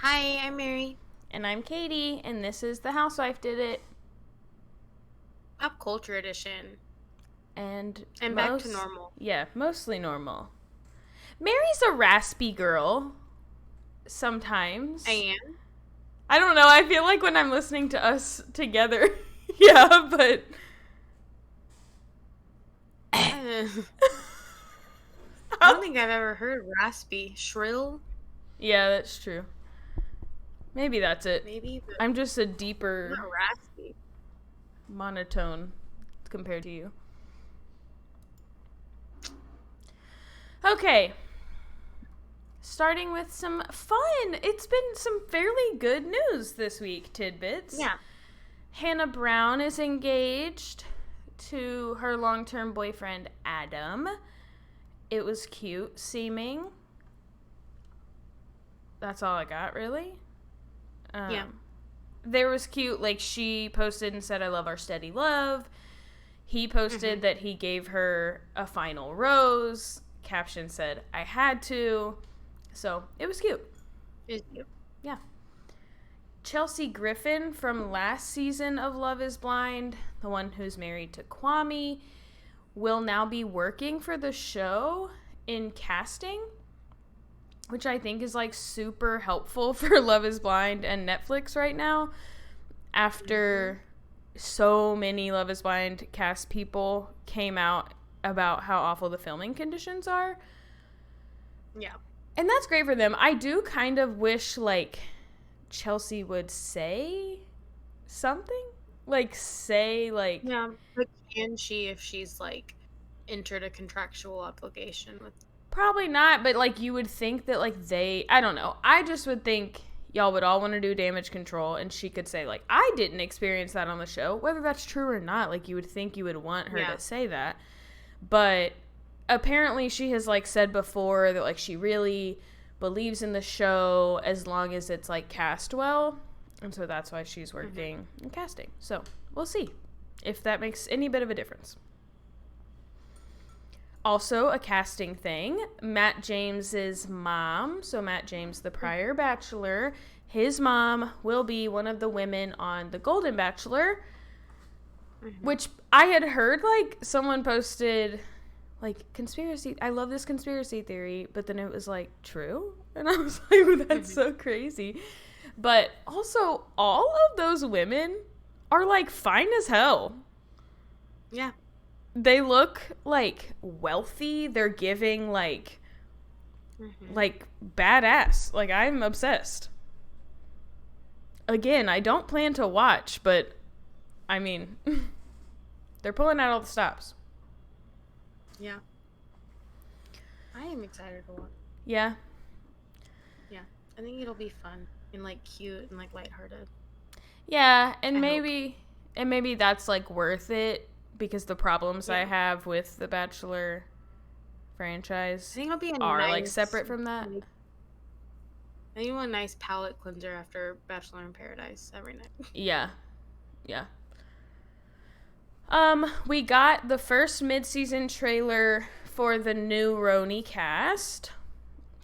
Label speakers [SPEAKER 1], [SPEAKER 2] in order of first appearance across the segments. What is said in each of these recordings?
[SPEAKER 1] Hi, I'm Mary.
[SPEAKER 2] And I'm Katie, and this is The Housewife Did It.
[SPEAKER 1] Pop culture edition.
[SPEAKER 2] And
[SPEAKER 1] Back to normal.
[SPEAKER 2] mostly normal. Mary's a raspy girl. Sometimes.
[SPEAKER 1] I am.
[SPEAKER 2] I don't know, I feel like when I'm listening to us together, yeah, but...
[SPEAKER 1] I don't think I've ever heard raspy. Shrill?
[SPEAKER 2] Yeah, that's true. Maybe that's it.
[SPEAKER 1] Maybe, but
[SPEAKER 2] I'm just a deeper...
[SPEAKER 1] not raspy.
[SPEAKER 2] Monotone compared to you. Okay. Starting with some fun. It's been some fairly good news this week, tidbits.
[SPEAKER 1] Yeah.
[SPEAKER 2] Hannah Brown is engaged to her long-term boyfriend, Adam. It was cute seeming. That's all I got, really.
[SPEAKER 1] Yeah.
[SPEAKER 2] There was cute, like, she posted and said, I love our steady love. He posted that he gave her a final rose. Caption said, I had to. So, it was cute.
[SPEAKER 1] It's cute.
[SPEAKER 2] Yeah. Chelsea Griffin from last season of Love is Blind, the one who's married to Kwame, will now be working for the show in casting, which I think is, like, super helpful for Love is Blind and Netflix right now. After so many Love is Blind cast people came out about how awful the filming conditions are.
[SPEAKER 1] Yeah.
[SPEAKER 2] And that's great for them. I do kind of wish, like, Chelsea would say something. Like, say, like...
[SPEAKER 1] Yeah. But can she if she's, like, entered a contractual obligation with...
[SPEAKER 2] Probably not, but, like, you would think that, like, I don't know. I just would think y'all would all want to do damage control, and she could say, like, I didn't experience that on the show. Whether that's true or not, like, you would think you would want her to say that. But apparently she has, like, said before that, like, she really believes in the show as long as it's, like, cast well. And so that's why she's working in casting. So we'll see if that makes any bit of a difference. Also, a casting thing, Matt James's mom, so Matt James, the prior Bachelor, his mom will be one of the women on The Golden Bachelor, which I had heard, like, someone posted, like, conspiracy, I love this conspiracy theory, but then it was, like, true? And I was like, that's so crazy. But also, all of those women are, like, fine as hell.
[SPEAKER 1] Yeah.
[SPEAKER 2] They look, like, wealthy. They're giving, like, like, badass. Like, I'm obsessed. Again, I don't plan to watch, but, I mean, they're pulling out all the stops.
[SPEAKER 1] Yeah. I am excited to watch.
[SPEAKER 2] Yeah.
[SPEAKER 1] Yeah. I think it'll be fun and, like, cute and, like, lighthearted.
[SPEAKER 2] Yeah, and maybe that's, like, worth it. Because the problems I have with the Bachelor franchise
[SPEAKER 1] I think it'll be
[SPEAKER 2] like, separate from that.
[SPEAKER 1] I think a nice palate cleanser after Bachelor in Paradise every night.
[SPEAKER 2] Yeah. Yeah. We got the first mid-season trailer for the new Roni cast.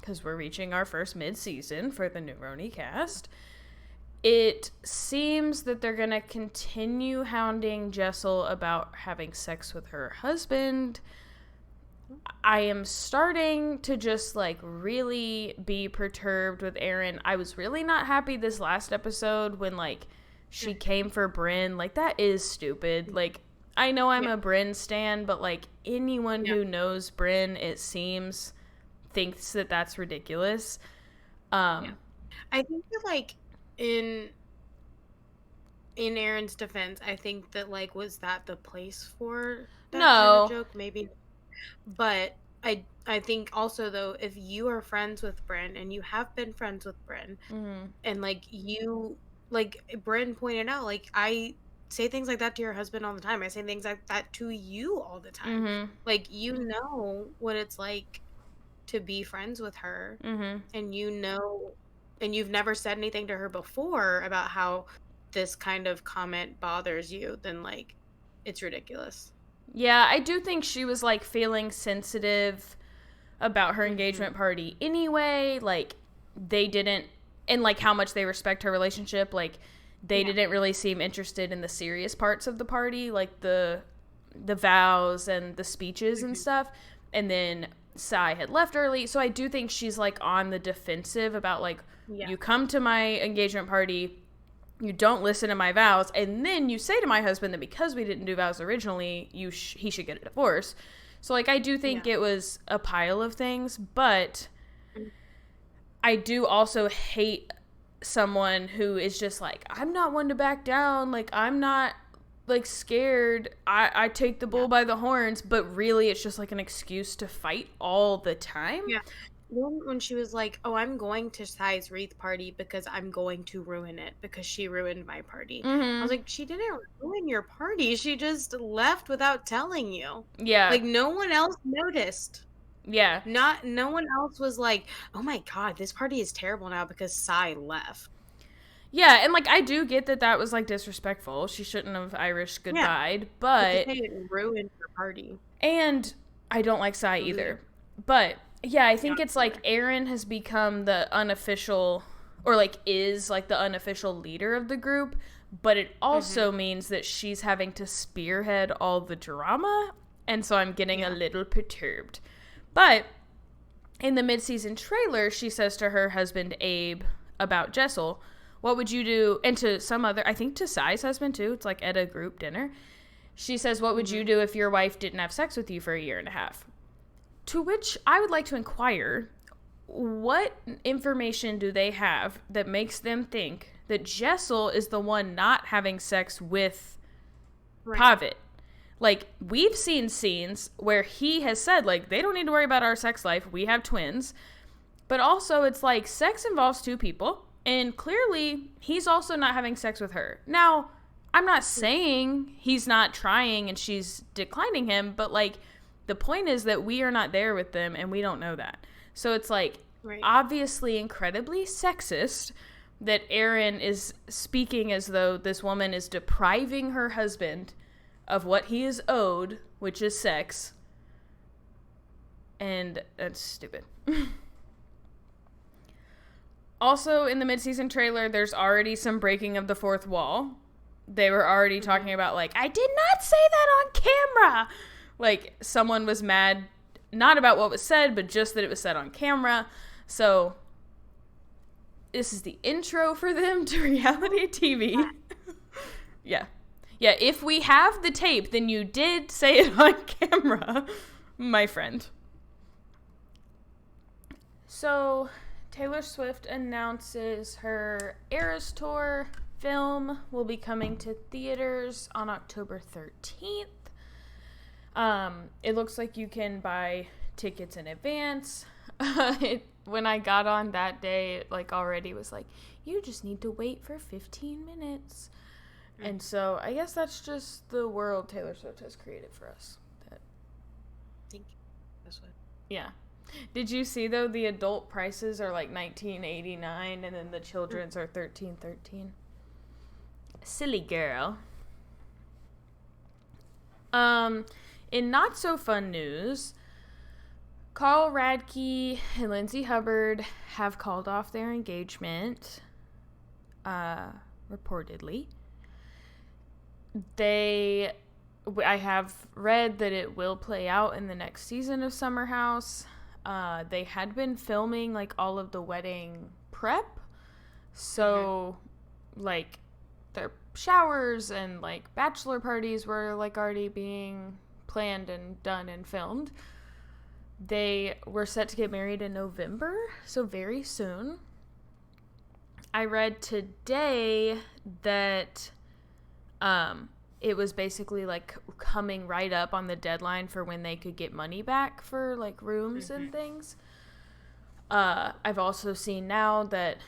[SPEAKER 2] Because we're reaching our first mid-season for the new Roni cast. It seems that they're going to continue hounding Jessel about having sex with her husband. I am starting to just, like, really be perturbed with Erin. I was really not happy this last episode when, like, she came for Brynn. Like, that is stupid. Like, I know I'm a Brynn stan, but, like, anyone who knows Brynn, it seems, thinks that that's ridiculous.
[SPEAKER 1] I think that, like, in Erin's defense, I think that, like, was that the place for that kind of joke? Maybe. But I think also, though, if you are friends with Brynn and you have been friends with Brynn and, like, you, like, Brynn pointed out, like, I say things like that to your husband all the time. I say things like that to you all the time. Like, you know what it's like to be friends with her and you know... And you've never said anything to her before about how this kind of comment bothers you, then, like, it's ridiculous.
[SPEAKER 2] Yeah, I do think she was, like, feeling sensitive about her engagement party anyway. Like, they didn't and like how much they respect her relationship. Like they didn't really seem interested in the serious parts of the party, like the vows and the speeches and stuff. And then Sai had left early, so I do think she's like on the defensive about like, you come to my engagement party, you don't listen to my vows, and then you say to my husband that because we didn't do vows originally, he should get a divorce. So like I do think it was a pile of things, but I do also hate someone who is just like, I'm not one to back down, like I'm not like scared, I take the bull by the horns, but really it's just like an excuse to fight all the time.
[SPEAKER 1] When she was like, oh, I'm going to Sai's wreath party because I'm going to ruin it because she ruined my party. I was like, she didn't ruin your party, she just left without telling you. Like no one else noticed. No one else was like, oh my god, this party is terrible now because Sai left.
[SPEAKER 2] And like I do get that was like disrespectful. She shouldn't have Irish goodbye, but
[SPEAKER 1] it ruined her party.
[SPEAKER 2] And I don't like Sai either. But yeah, I think it's like Aaron has become the unofficial, or like is like the unofficial leader of the group, but it also means that she's having to spearhead all the drama, and so I'm getting a little perturbed. But in the mid-season trailer, she says to her husband Abe about Jessel, what would you do? And to some other, I think to Sai's husband too, it's like at a group dinner. She says, what would you do if your wife didn't have sex with you for a year and a half? To which I would like to inquire, what information do they have that makes them think that Jessel is the one not having sex with Pavitt? Like, we've seen scenes where he has said, like, they don't need to worry about our sex life. We have twins. But also, it's like, sex involves two people. And clearly, he's also not having sex with her. Now, I'm not saying he's not trying and she's declining him, but, like, the point is that we are not there with them and we don't know that. So it's, like, obviously incredibly sexist that Aaron is speaking as though this woman is depriving her husband of what he is owed, which is sex. And that's stupid. Also, in the mid-season trailer, there's already some breaking of the fourth wall. They were already talking about, like, I did not say that on camera. Like, someone was mad, not about what was said, but just that it was said on camera. So, this is the intro for them to reality TV. Yeah, if we have the tape, then you did say it on camera, my friend. So, Taylor Swift announces her Eras Tour film will be coming to theaters on October 13th. It looks like you can buy tickets in advance. When I got on that day, it like already was like, you just need to wait for 15 minutes. And so I guess that's just the world Taylor Swift has created for us.
[SPEAKER 1] Thank you. That's what.
[SPEAKER 2] Yeah. Did you see though the adult prices are like $19.89 and then the children's are $13.13? Silly girl. In not so fun news, Carl Radke and Lindsay Hubbard have called off their engagement, reportedly. I have read that it will play out in the next season of Summer House. They had been filming like all of the wedding prep, so like their showers and like bachelor parties were like already being planned and done and filmed. They were set to get married in November, so very soon. I read today that it was basically like coming right up on the deadline for when they could get money back for like rooms and things. I've also seen now that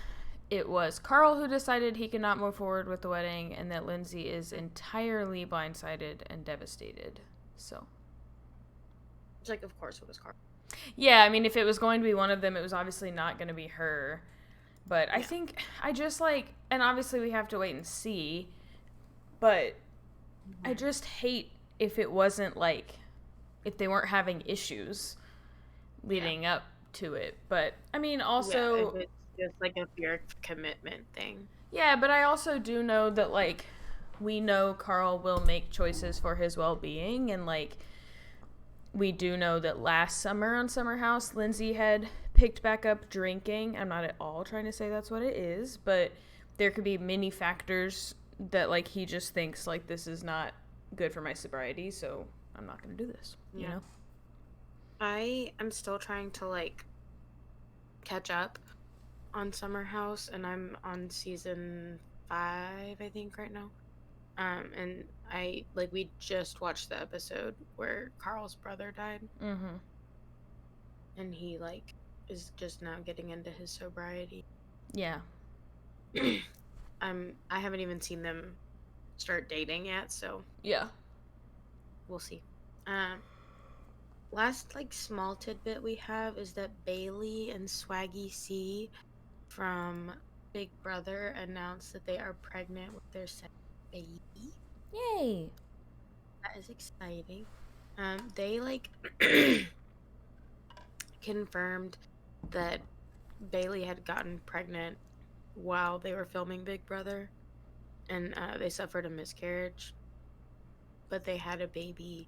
[SPEAKER 2] it was Carl who decided he could not move forward with the wedding and that Lindsay is entirely blindsided and devastated. So.
[SPEAKER 1] It's like, of course it was Carl.
[SPEAKER 2] Yeah, I mean, if it was going to be one of them, it was obviously not going to be her. But I think I just like, and obviously we have to wait and see, but I just hate if it wasn't like, if they weren't having issues leading up to it. But I mean, also
[SPEAKER 1] just like a fear of commitment thing.
[SPEAKER 2] Yeah, but I also do know that, like, we know Carl will make choices for his well being, and, like, we do know that last summer on Summer House, Lindsay had picked back up drinking. I'm not at all trying to say that's what it is, but there could be many factors that, like, he just thinks, like, this is not good for my sobriety, so I'm not going to do this, you
[SPEAKER 1] Yeah.
[SPEAKER 2] know?
[SPEAKER 1] I am still trying to like catch up on Summer House, and I'm on season 5, I think, right now. And I like we just watched the episode where Carl's brother died,
[SPEAKER 2] Mm-hmm.
[SPEAKER 1] and he like is just now getting into his sobriety.
[SPEAKER 2] Yeah.
[SPEAKER 1] I haven't even seen them start dating yet, so
[SPEAKER 2] Yeah.
[SPEAKER 1] we'll see. Um, last like small tidbit we have is that Bailey and Swaggy C from Big Brother announced that they are pregnant with their second baby.
[SPEAKER 2] Yay.
[SPEAKER 1] That is exciting. They like confirmed that Bailey had gotten pregnant while they were filming Big Brother, and they suffered a miscarriage, but they had a baby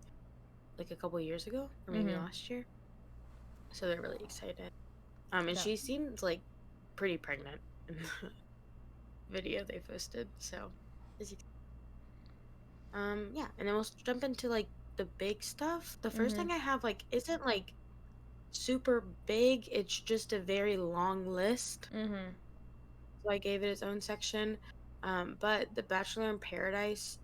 [SPEAKER 1] like a couple years ago, or maybe
[SPEAKER 2] Mm-hmm.
[SPEAKER 1] last year. So they're really excited. And
[SPEAKER 2] Yeah.
[SPEAKER 1] she seemed like pretty pregnant in the video they posted. So, yeah, and then we'll jump into like the big stuff. The first
[SPEAKER 2] Mm-hmm.
[SPEAKER 1] thing I have like isn't like super big. It's just a very long list.
[SPEAKER 2] Mm-hmm.
[SPEAKER 1] So I gave it its own section. But the Bachelor in Paradise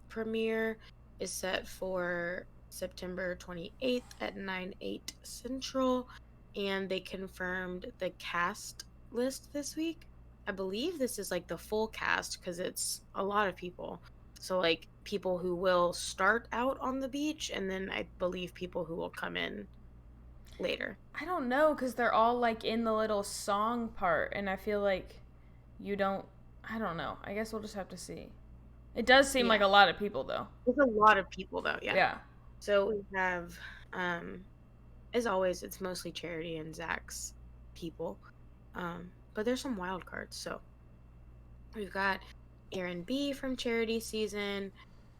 [SPEAKER 1] premiere is set for September 28th at 9/8 Central, and they confirmed the cast list this week. I believe this is like the full cast because it's a lot of people. So like people who will start out on the beach, and then I believe people who will come in later.
[SPEAKER 2] I don't know, because they're all, like, in the little song part, and I feel like you don't. I don't know. I guess we'll just have to see. It does seem like
[SPEAKER 1] Yeah.
[SPEAKER 2] a lot of people, though.
[SPEAKER 1] There's a lot of people though, yeah.
[SPEAKER 2] Yeah.
[SPEAKER 1] So we have um as always it's mostly Charity and Zach's people. But there's some wild cards. So we've got Aaron B from Charity season,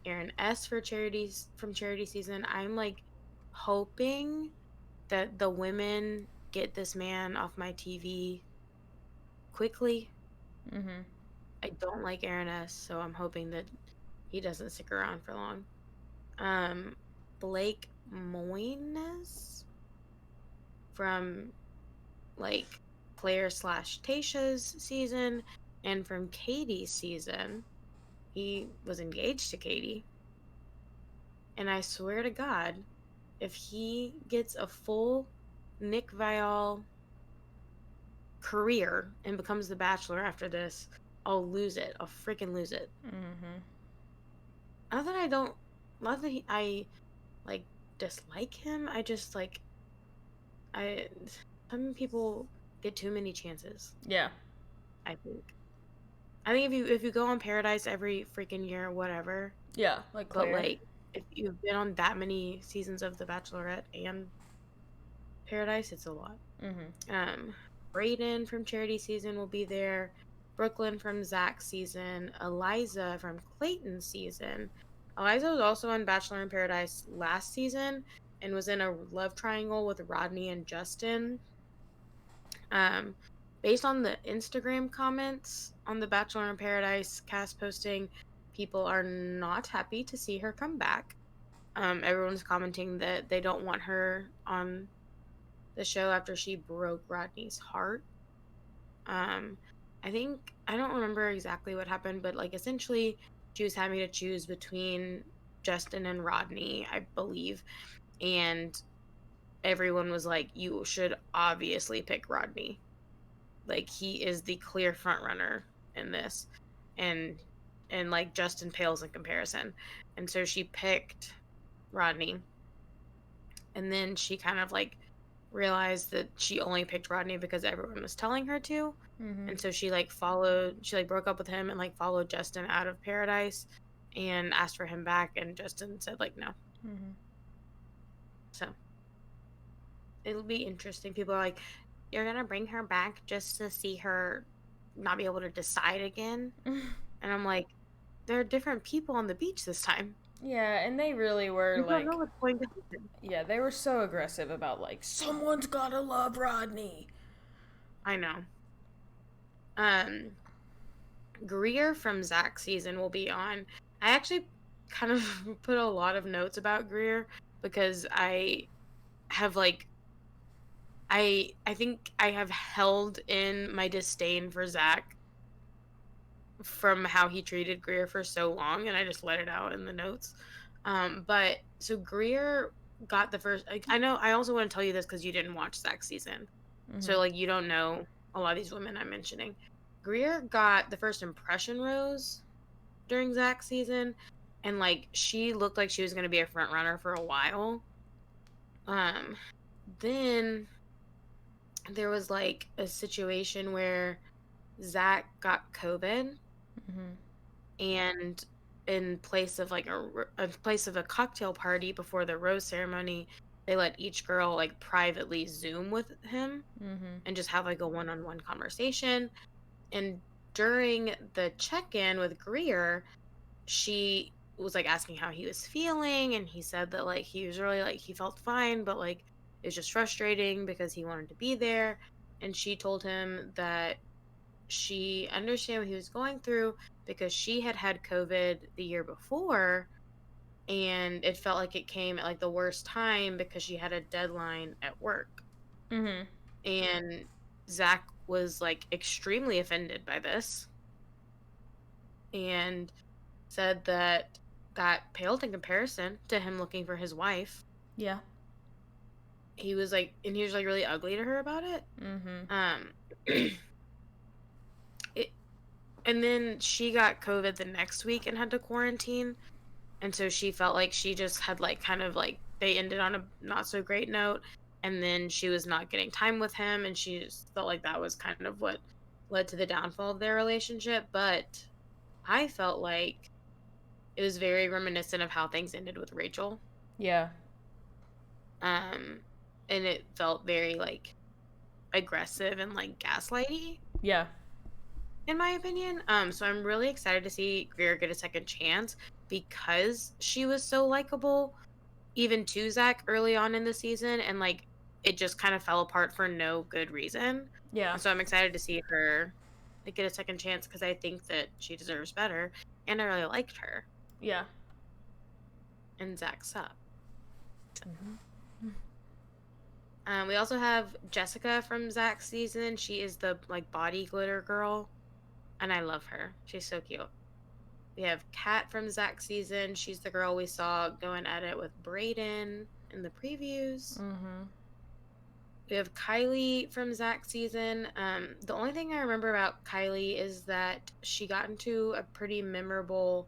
[SPEAKER 1] Aaron S for charities from Charity season. I'm like hoping that the women get this man off my TV quickly.
[SPEAKER 2] Mm-hmm.
[SPEAKER 1] I don't like Aaron S, so I'm hoping that he doesn't stick around for long. Um, Blake Moynes from like Claire slash Tasha's season, and from Katie's season. He was engaged to Katie. And I swear to God, if he gets a full Nick Viall career and becomes the Bachelor after this, I'll lose it. I'll freaking lose it.
[SPEAKER 2] Mm-hmm.
[SPEAKER 1] Not that I don't, not that I like dislike him. I just like, I, some people get too many chances,
[SPEAKER 2] Yeah.
[SPEAKER 1] I think. I think if you go on Paradise every freaking year, whatever.
[SPEAKER 2] Yeah, like
[SPEAKER 1] But
[SPEAKER 2] Claire.
[SPEAKER 1] like, if you've been on that many seasons of The Bachelorette and Paradise, it's a lot.
[SPEAKER 2] Mm-hmm.
[SPEAKER 1] Brayden from Charity season will be there. Brooklyn from Zach season. Eliza from Clayton season. Eliza was also on Bachelor in Paradise last season and was in a love triangle with Rodney and Justin. Um, based on the Instagram comments on the Bachelor in Paradise cast posting, people are not happy to see her come back. Everyone's commenting that they don't want her on the show after she broke Rodney's heart. Um, I think I don't remember exactly what happened, but like essentially she was having to choose between Justin and Rodney, I believe, and everyone was like, "You should obviously pick Rodney. Like he is the clear front runner in this," and like Justin pales in comparison, and so she picked Rodney, and then she kind of like realized that she only picked Rodney because everyone was telling her to.
[SPEAKER 2] Mm-hmm.
[SPEAKER 1] And so she like broke up with him and like followed Justin out of Paradise and asked for him back, and Justin said like no.
[SPEAKER 2] Mm-hmm.
[SPEAKER 1] So it'll be interesting. People are like, you're gonna bring her back just to see her not be able to decide again. And I'm like, there are different people on the beach this time.
[SPEAKER 2] Yeah, and they really were
[SPEAKER 1] You don't know
[SPEAKER 2] like,
[SPEAKER 1] what's going to happen.
[SPEAKER 2] yeah, they were so aggressive about like, someone's gotta love Rodney.
[SPEAKER 1] I know. Um, Greer from Zach's season will be on. I actually kind of put a lot of notes about Greer because I have like I think I have held in my disdain for Zach from how he treated Greer for so long, and I just let it out in the notes. But so Greer got the first. Like, I know. I also want to tell you this because you didn't watch Zach's season, so like you don't know a lot of these women I'm mentioning. Greer got the first impression rose during Zach's season, and like she looked like she was going to be a front runner for a while. Um, then there was like a situation where Zach got COVID, and in place of like a place of a cocktail party before the rose ceremony, they let each girl like privately Zoom with him and just have like a one-on-one conversation. And during the check-in with Greer, she was like asking how he was feeling, and he said that like he was really like he felt fine, but like it was just frustrating because he wanted to be there. And she told him that she understood what he was going through because she had had COVID the year before, and it felt like it came at like the worst time because she had a deadline at work. And Zach was like extremely offended by this and said that that paled in comparison to him looking for his wife.
[SPEAKER 2] Yeah.
[SPEAKER 1] He was like, and he was like really ugly to her about it. It, and then she got COVID the next week and had to quarantine. And so she felt like she just had like kind of like they ended on a not so great note. And then she was not getting time with him. And she just felt like that was kind of what led to the downfall of their relationship. But I felt like it was very reminiscent of how things ended with Rachel.
[SPEAKER 2] Yeah.
[SPEAKER 1] And it felt very like aggressive and like gaslighty.
[SPEAKER 2] Yeah.
[SPEAKER 1] In my opinion. So I'm really excited to see Greer get a second chance because she was so likable, even to Zach early on in the season, and like it just kind of fell apart for no good reason.
[SPEAKER 2] Yeah.
[SPEAKER 1] And so I'm excited to see her like, get a second chance because I think that she deserves better, and I really liked her.
[SPEAKER 2] Yeah.
[SPEAKER 1] And Zach sucked. We also have Jessica from Zach's season. She is the like body glitter girl, and I love her. She's so cute. We have Kat from Zach's season. She's the girl we saw going at it with Brayden in the previews. We have Kylie from Zach's season. The only thing I remember about Kylie is that she got into a pretty memorable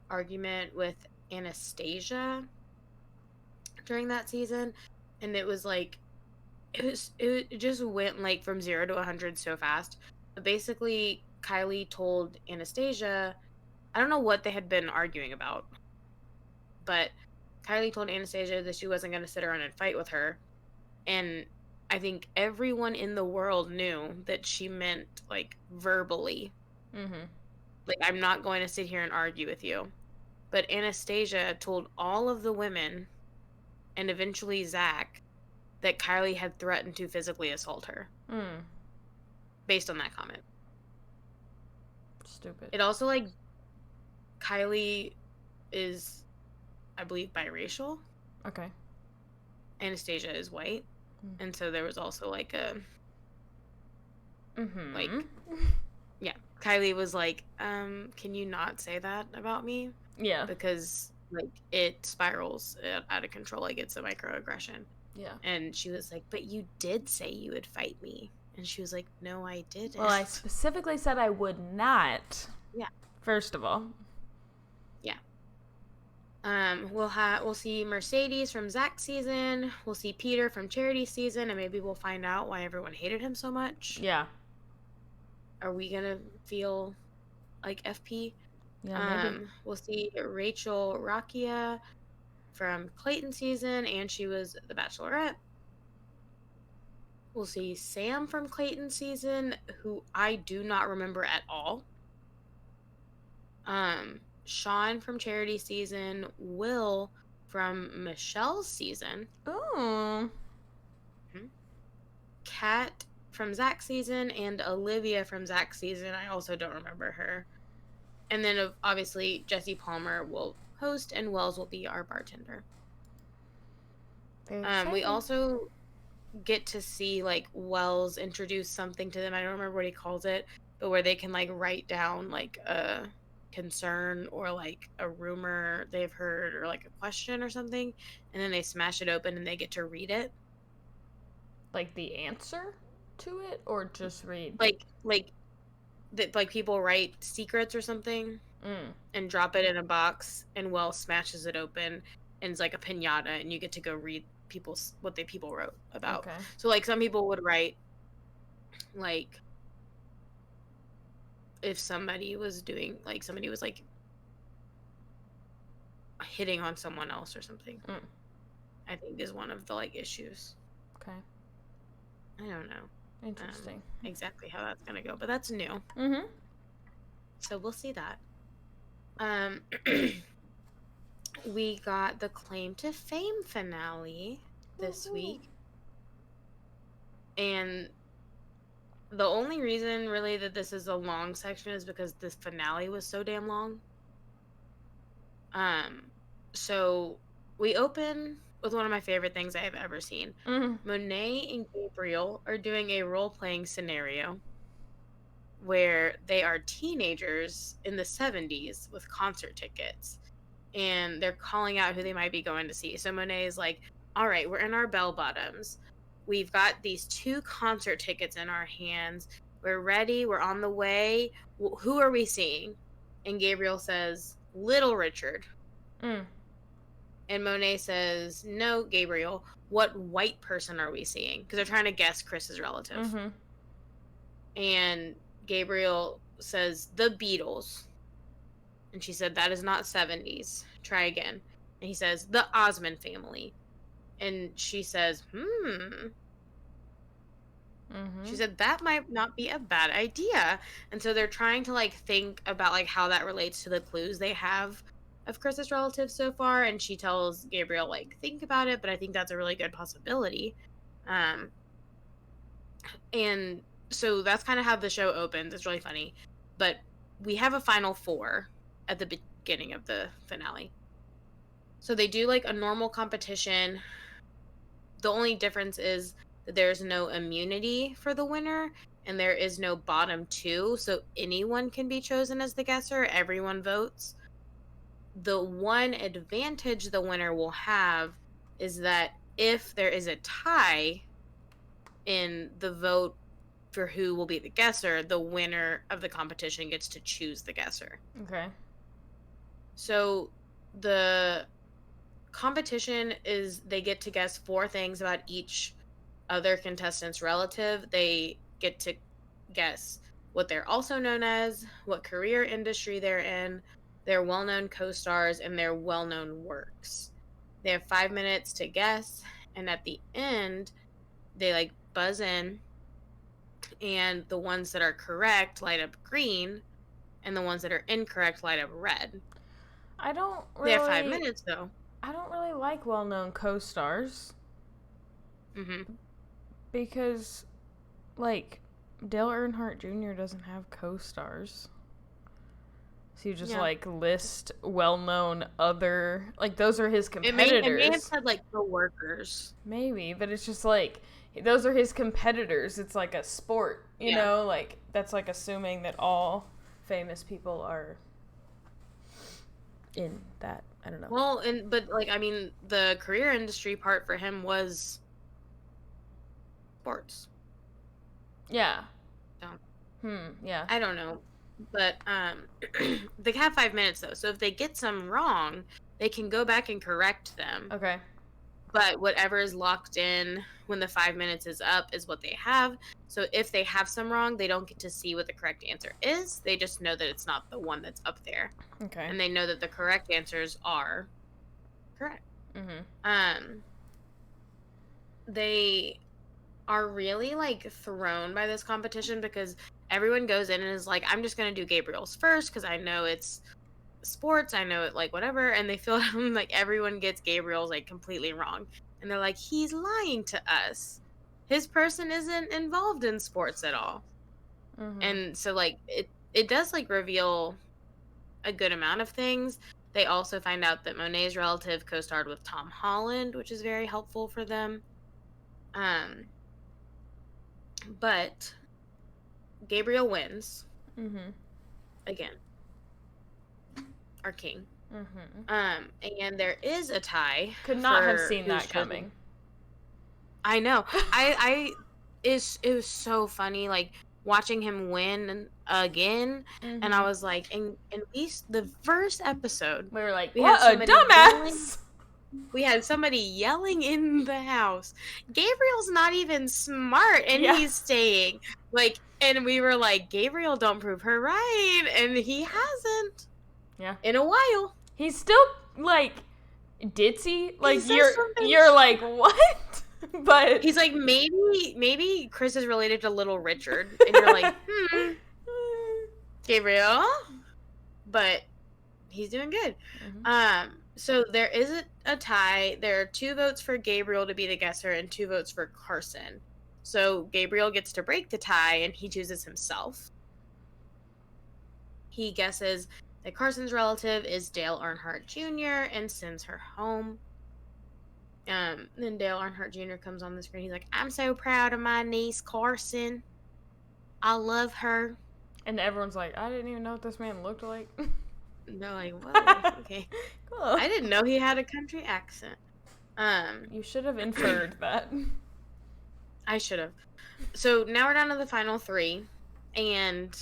[SPEAKER 1] argument with Anastasia during that season, and it was like it just went like from 0 to 100 so fast. But basically, Kylie told Anastasia, I don't know what they had been arguing about, but Kylie told Anastasia that she wasn't going to sit around and fight with her. And I think everyone in the world knew that she meant like verbally. Like, I'm not going to sit here and argue with you. But Anastasia told all of the women, and eventually Zach, that Kylie had threatened to physically assault her. Based on that comment.
[SPEAKER 2] Stupid.
[SPEAKER 1] It also, like, Kylie is, I believe, biracial.
[SPEAKER 2] Okay.
[SPEAKER 1] Anastasia is white. And so there was also, like, a... Like... Yeah. Kylie was like, can you not say that about me?
[SPEAKER 2] Yeah.
[SPEAKER 1] Because, like, it spirals out of control. Like, it's a microaggression.
[SPEAKER 2] Yeah.
[SPEAKER 1] And she was like, but you did say you would fight me. And she was like, no, I didn't.
[SPEAKER 2] Well, I specifically said I would not.
[SPEAKER 1] Yeah.
[SPEAKER 2] First of all.
[SPEAKER 1] Yeah. We'll see Mercedes from Zach's season. We'll see Peter from Charity's season, and maybe we'll find out why everyone hated him so much.
[SPEAKER 2] Yeah.
[SPEAKER 1] Are we gonna feel like FP?
[SPEAKER 2] Yeah, maybe.
[SPEAKER 1] We'll see Rachel Rakia from Clayton season, and she was the Bachelorette. We'll see Sam from Clayton season, who I do not remember at all. Sean from Charity season, Will from Michelle's season.
[SPEAKER 2] Oh.
[SPEAKER 1] Kat from Zach's season, and Olivia from Zach's season. I also don't remember her. And then obviously Jesse Palmer will host, and Wells will be our bartender. We also get to see like Wells introduce something to them. I don't remember what he calls it, but where they can like write down like a concern or like a rumor they've heard or like a question or something, and then they smash it open and they get to read it.
[SPEAKER 2] Like the answer to it, or just read?
[SPEAKER 1] Like people write secrets or something and drop it in a box, and Wells smashes it open and it's like a piñata, and you get to go read what people wrote about. Okay. So like some people would write like if somebody was like hitting on someone else or something. I think is one of the like issues.
[SPEAKER 2] Okay.
[SPEAKER 1] I don't know.
[SPEAKER 2] Interesting.
[SPEAKER 1] Exactly how that's gonna go, but that's new. So we'll see that. We got the Claim to Fame finale this week. And the only reason really that this is a long section is because the finale was so damn long. So we open with one of my favorite things I have ever seen. Monet and Gabriel are doing a role-playing scenario where they are teenagers in the 70s with concert tickets, and they're calling out who they might be going to see. So Monet is like, all right, we're in our bell bottoms. We've got these 2 concert tickets in our hands. We're ready. We're on the way. Who are we seeing? And Gabriel says, Little Richard. And Monet says, no, Gabriel, what white person are we seeing? Because they're trying to guess Chris's relative. And Gabriel says, the Beatles. And she said, that is not 70s. Try again. And he says, the Osmond family. And she says, She said, that might not be a bad idea. And so they're trying to like think about like how that relates to the clues they have of Chris's relatives so far. And she tells Gabriel, like, think about it, but I think that's a really good possibility. And so that's kind of how the show opens. It's really funny. But we have a final 4 at the beginning of the finale. So they do like a normal competition. The only difference is that there's no immunity for the winner, and there is no bottom 2, so anyone can be chosen as the guesser. Everyone votes. The one advantage the winner will have is that if there is a tie in the vote for who will be the guesser, the winner of the competition gets to choose the guesser.
[SPEAKER 2] Okay.
[SPEAKER 1] So the competition is they get to guess 4 things about each other contestant's relative. They get to guess what they're also known as, what career industry they're in, their well-known co-stars, and their well-known works. They have 5 minutes to guess, and at the end, they like buzz in, and the ones that are correct light up green, and the ones that are incorrect light up red. They have 5 minutes, though.
[SPEAKER 2] I don't really like well-known co-stars. Because, like, Dale Earnhardt Jr. doesn't have co-stars. So you just, like, list well-known other... Like, those are his competitors.
[SPEAKER 1] It may have said, like, co-workers.
[SPEAKER 2] Maybe, but it's just, like, those are his competitors. It's like a sport, you know? Like, that's, like, assuming that all famous people are in that. I don't know.
[SPEAKER 1] Well, but, like, I mean, the career industry part for him was sports.
[SPEAKER 2] Yeah.
[SPEAKER 1] So,
[SPEAKER 2] yeah.
[SPEAKER 1] I don't know. But they have 5 minutes, though. So if they get some wrong, they can go back and correct them.
[SPEAKER 2] Okay.
[SPEAKER 1] But whatever is locked in when the 5 minutes is up is what they have. So if they have some wrong, they don't get to see what the correct answer is. They just know that it's not the one that's up there.
[SPEAKER 2] Okay.
[SPEAKER 1] And they know that the correct answers are correct. are really like thrown by this competition because everyone goes in and is like, I'm just gonna do Gabriel's first because I know it's sports, I know it, like, whatever, and they feel like everyone gets Gabriel's like completely wrong, and they're like, he's lying to us, his person isn't involved in sports at all. And so like it does like reveal a good amount of things. They also find out that Monet's relative co-starred with Tom Holland, which is very helpful for them. But Gabriel wins again, our king. And there is a tie.
[SPEAKER 2] Could not have seen that coming.
[SPEAKER 1] I know. It was so funny, like watching him win again, and I was like, in the first episode,
[SPEAKER 2] we were like, what a dumbass!
[SPEAKER 1] We had somebody yelling in the house. Gabriel's not even smart, and he's staying. Like, and we were like, Gabriel, don't prove her right, and he hasn't.
[SPEAKER 2] Yeah.
[SPEAKER 1] In a while.
[SPEAKER 2] He's still like ditzy. Like you're like, what? But
[SPEAKER 1] he's like, maybe Chris is related to Little Richard, and you're like, Gabriel, but he's doing good. So there is a tie. There are 2 votes for Gabriel to be the guesser and 2 votes for Carson. So Gabriel gets to break the tie, and he chooses himself. He guesses that Carson's relative is Dale Earnhardt Jr. and sends her home. Then Dale Earnhardt Jr. comes on the screen. He's like, I'm so proud of my niece, Carson. I love her.
[SPEAKER 2] And everyone's like, I didn't even know what this man looked like.
[SPEAKER 1] They're like, whoa, okay. Cool. I didn't know he had a country accent.
[SPEAKER 2] You should have inferred that.
[SPEAKER 1] I should have. So now we're down to the final 3. And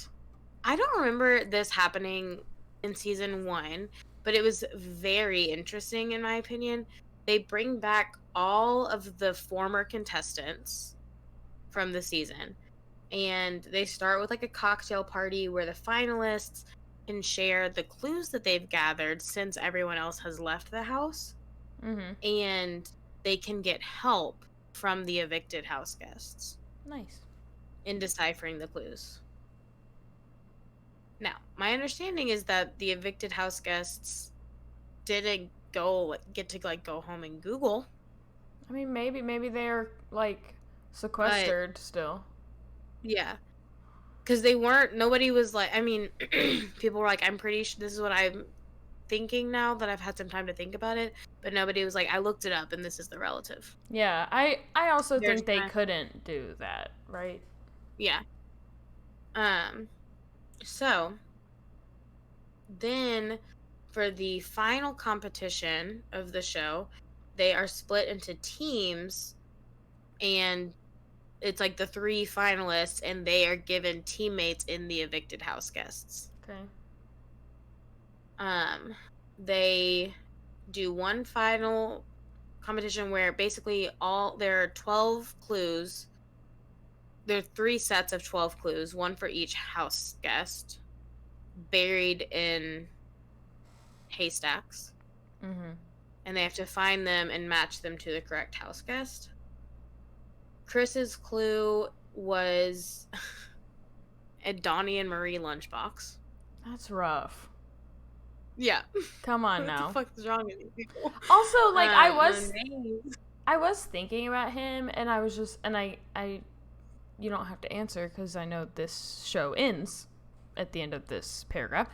[SPEAKER 1] I don't remember this happening in season 1, but it was very interesting in my opinion. They bring back all of the former contestants from the season, and they start with like a cocktail party where the finalists can share the clues that they've gathered since everyone else has left the house, and they can get help from the evicted house guests.
[SPEAKER 2] Nice.
[SPEAKER 1] In deciphering the clues. Now, my understanding is that the evicted house guests didn't get to go home and Google.
[SPEAKER 2] I mean, maybe they're like sequestered still.
[SPEAKER 1] Yeah, because nobody was like, I mean, people were like, I'm pretty sure this is what I'm thinking now that I've had some time to think about it, but nobody was like, I looked it up and this is the relative.
[SPEAKER 2] Yeah, I also think they couldn't do that, right?
[SPEAKER 1] Yeah. So then for the final competition of the show, they are split into teams, and it's like the 3 finalists, and they are given teammates in the evicted house guests.
[SPEAKER 2] Okay.
[SPEAKER 1] They do one final competition where basically there are 12 clues. There are 3 sets of 12 clues, one for each house guest, buried in haystacks. And they have to find them and match them to the correct house guest. Chris's clue was a Donnie and Marie lunchbox.
[SPEAKER 2] That's rough.
[SPEAKER 1] Yeah.
[SPEAKER 2] Come on now.
[SPEAKER 1] What the fuck is wrong with you people?
[SPEAKER 2] Also, like, I was thinking about him, and I was just, and I you don't have to answer because I know this show ends at the end of this paragraph.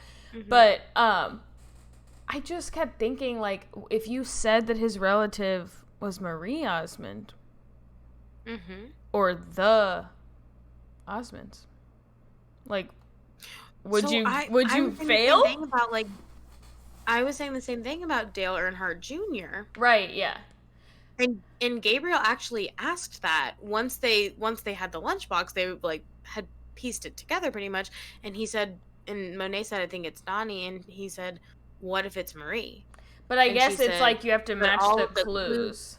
[SPEAKER 2] But I just kept thinking, like, if you said that his relative was Marie Osmond, or the Osmonds, like, would you fail?
[SPEAKER 1] I was saying the same thing about Dale Earnhardt Jr.
[SPEAKER 2] Right? Yeah.
[SPEAKER 1] And Gabriel actually asked that once they had the lunchbox, they like had pieced it together pretty much, and he said, and Monet said, I think it's Donnie, and he said, what if it's Marie?
[SPEAKER 2] But I guess it's like you have to match the clues.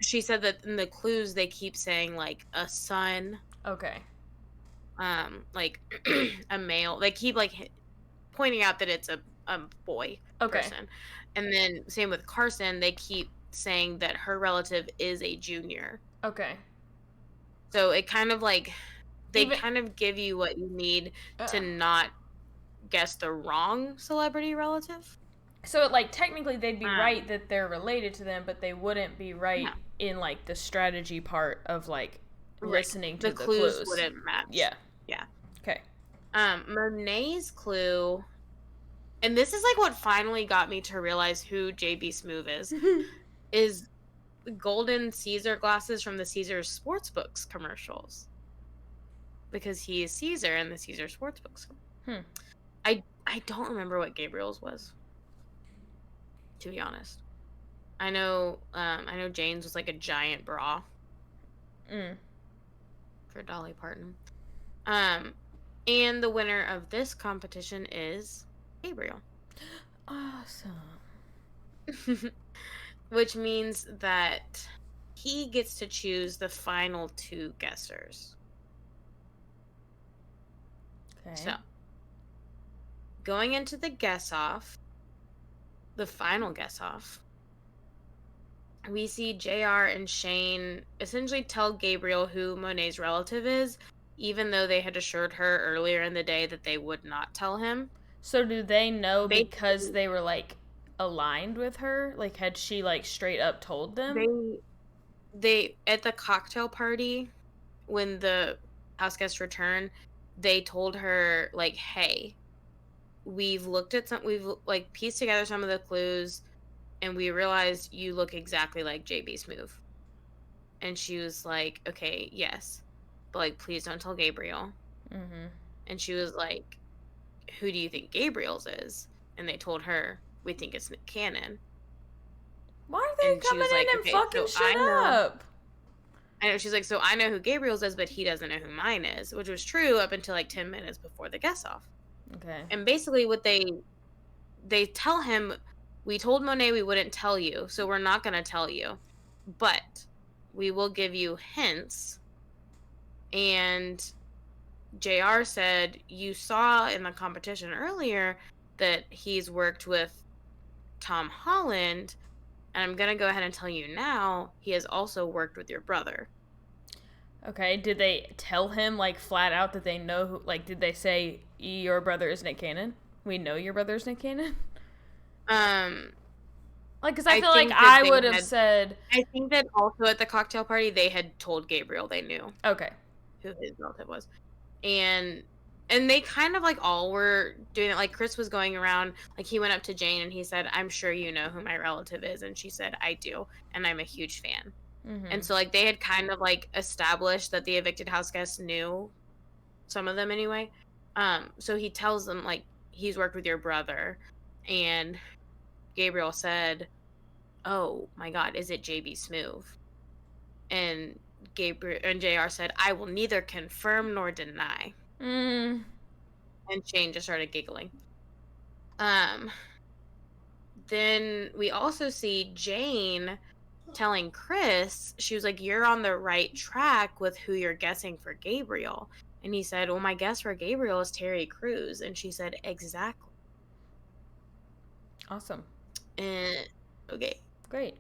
[SPEAKER 1] She said that in the clues they keep saying like a son.
[SPEAKER 2] Okay.
[SPEAKER 1] Like a male. They keep like pointing out that it's a boy person. And then same with Carson, they keep saying that her relative is a junior.
[SPEAKER 2] Okay.
[SPEAKER 1] So it kind of like, they kind of give you what you need to not guess the wrong celebrity relative.
[SPEAKER 2] So, like, technically they'd be right that they're related to them, but they wouldn't be right in, like, the strategy part of, like, listening to the clues.
[SPEAKER 1] Wouldn't match.
[SPEAKER 2] Yeah.
[SPEAKER 1] Yeah.
[SPEAKER 2] Okay.
[SPEAKER 1] Monet's clue, and this is, like, what finally got me to realize who J.B. Smoove is golden Caesar glasses from the Caesar Sportsbooks commercials. Because he is Caesar in the Caesar Sportsbooks. I don't remember what Gabriel's was, to be honest. I know Jane's was like a giant bra. For Dolly Parton. And the winner of this competition is Gabriel.
[SPEAKER 2] Awesome.
[SPEAKER 1] Which means that he gets to choose the final 2 guessers.
[SPEAKER 2] Okay.
[SPEAKER 1] So, going into the guess-off, the final guess-off, we see JR and Shane essentially tell Gabriel who Monet's relative is, even though they had assured her earlier in the day that they would not tell him.
[SPEAKER 2] So do they know because they were, like, aligned with her? Like, had she, like, straight up told them?
[SPEAKER 1] They at the cocktail party, when the house guests returned, they told her, like, hey, we've like pieced together some of the clues, and we realized you look exactly like J.B. Smoove. And she was like, okay, yes, but, like, please don't tell Gabriel. And she was like, who do you think Gabriel's is? And they told her, we think it's Nick Cannon.
[SPEAKER 2] Why are they coming in and fucking shit up?
[SPEAKER 1] I know. She's like, so I know who Gabriel's is, but he doesn't know who mine is, which was true up until, like, 10 minutes before the guess-off.
[SPEAKER 2] Okay.
[SPEAKER 1] And basically what they tell him, we told Monet we wouldn't tell you, so we're not going to tell you, but we will give you hints. And JR said, you saw in the competition earlier that he's worked with Tom Holland, and I'm going to go ahead and tell you now, he has also worked with your brother.
[SPEAKER 2] Okay, did they tell him, like, flat out that they know who, like, did they say, your brother is Nick Cannon? We know your brother is Nick Cannon? Like, because I feel like I would have said...
[SPEAKER 1] I think that also at the cocktail party, they had told Gabriel they knew.
[SPEAKER 2] Okay.
[SPEAKER 1] Who his relative was. And they kind of, like, all were doing it. Like, Chris was going around, like, he went up to Jane and he said, I'm sure you know who my relative is. And she said, I do. And I'm a huge fan. And so, like, they had kind of, like, established that the evicted house guests knew, some of them anyway. So he tells them, like, he's worked with your brother. And Gabriel said, oh my God, is it J.B. Smoove? And JR said, I will neither confirm nor deny. And Shane just started giggling. Then we also see Jane telling Chris, she was like, you're on the right track with who you're guessing for Gabriel. And he said, well, my guess for Gabriel is Terry Crews. And she said, exactly.
[SPEAKER 2] Awesome.
[SPEAKER 1] Okay.
[SPEAKER 2] Great.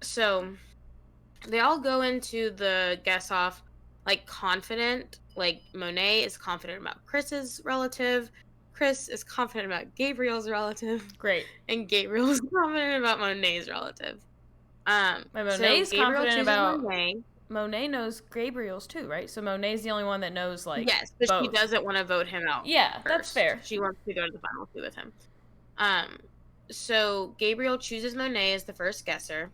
[SPEAKER 1] So they all go into the guess off, like, confident. Like, Monet is confident about Chris's relative. Chris is confident about Gabriel's relative.
[SPEAKER 2] Great.
[SPEAKER 1] And Gabriel is confident about Monet's relative.
[SPEAKER 2] Monet's confident about Monet knows Gabriel's too, right? So Monet's the only one that knows, like,
[SPEAKER 1] yes, but
[SPEAKER 2] both.
[SPEAKER 1] She doesn't want to vote him out.
[SPEAKER 2] Yeah,
[SPEAKER 1] first.
[SPEAKER 2] That's fair.
[SPEAKER 1] She wants to go to the final 2 with him. So Gabriel chooses Monet as the first guesser.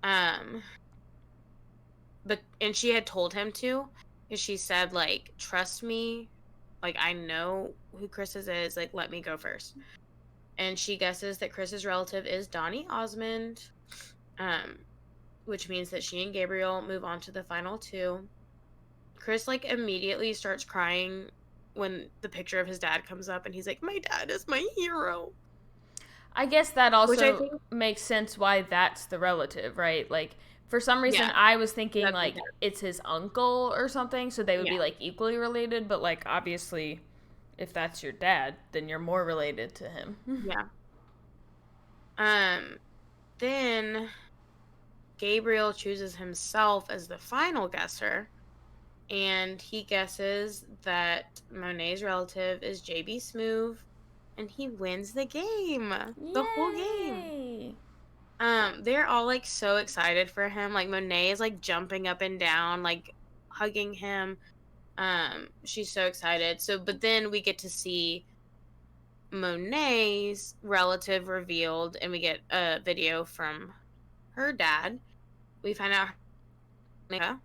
[SPEAKER 1] And she had told him to, because she said, like, trust me, like, I know who Chris's is, like, let me go first. And she guesses that Chris's relative is Donny Osmond, which means that she and Gabriel move on to the final 2. Chris, like, immediately starts crying when the picture of his dad comes up, and he's like, my dad is my hero.
[SPEAKER 2] I guess that also makes sense why that's the relative, right? Like, for some reason, I was thinking, like, it's his uncle or something, so they would be, like, equally related, but, like, obviously, if that's your dad, then you're more related to him.
[SPEAKER 1] Yeah. Then Gabriel chooses himself as the final guesser, and he guesses that Monet's relative is JB Smoove, and he wins the game. The whole game.
[SPEAKER 2] Yay!
[SPEAKER 1] They're all like so excited for him. Like Monet is like jumping up and down, like hugging him. She's so excited. So, but then we get to see Monet's relative revealed, and we get a video from her dad. We find out her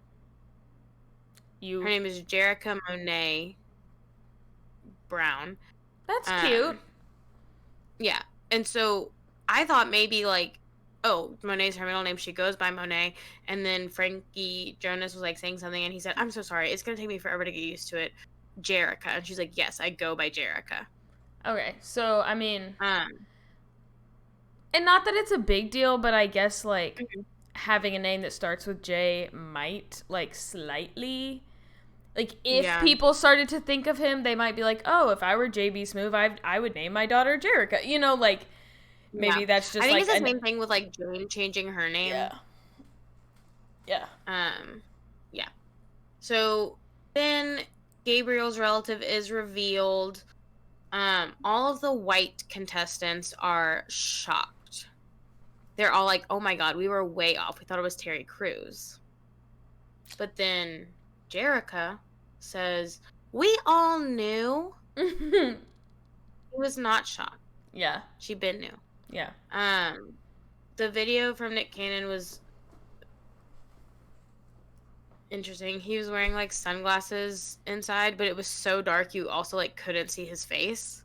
[SPEAKER 1] name is Jerica Monet Brown.
[SPEAKER 2] That's cute.
[SPEAKER 1] Yeah. And so I thought maybe like, oh, Monet's her middle name. She goes by Monet. And then Frankie Jonas was like saying something, and he said, I'm so sorry. It's going to take me forever to get used to it. Jerica. And she's like, yes, I go by Jerica.
[SPEAKER 2] Okay. So, I mean, and not that it's a big deal, but I guess like having a name that starts with J might like slightly, like if people started to think of him, they might be like, oh, if I were JB Smoove, I would name my daughter Jerica. You know, like maybe that's just.
[SPEAKER 1] I think
[SPEAKER 2] like
[SPEAKER 1] it's the same thing with like Jane changing her name.
[SPEAKER 2] Yeah. Yeah.
[SPEAKER 1] Yeah. So then Gabriel's relative is revealed. All of the white contestants are shocked. They're all like, oh my god, we were way off. We thought it was Terry Crews. But then Jerica says, we all knew. He was not shocked.
[SPEAKER 2] Yeah.
[SPEAKER 1] She been knew.
[SPEAKER 2] Yeah.
[SPEAKER 1] The video from Nick Cannon was interesting. He was wearing like sunglasses inside, but it was so dark you also like couldn't see his face.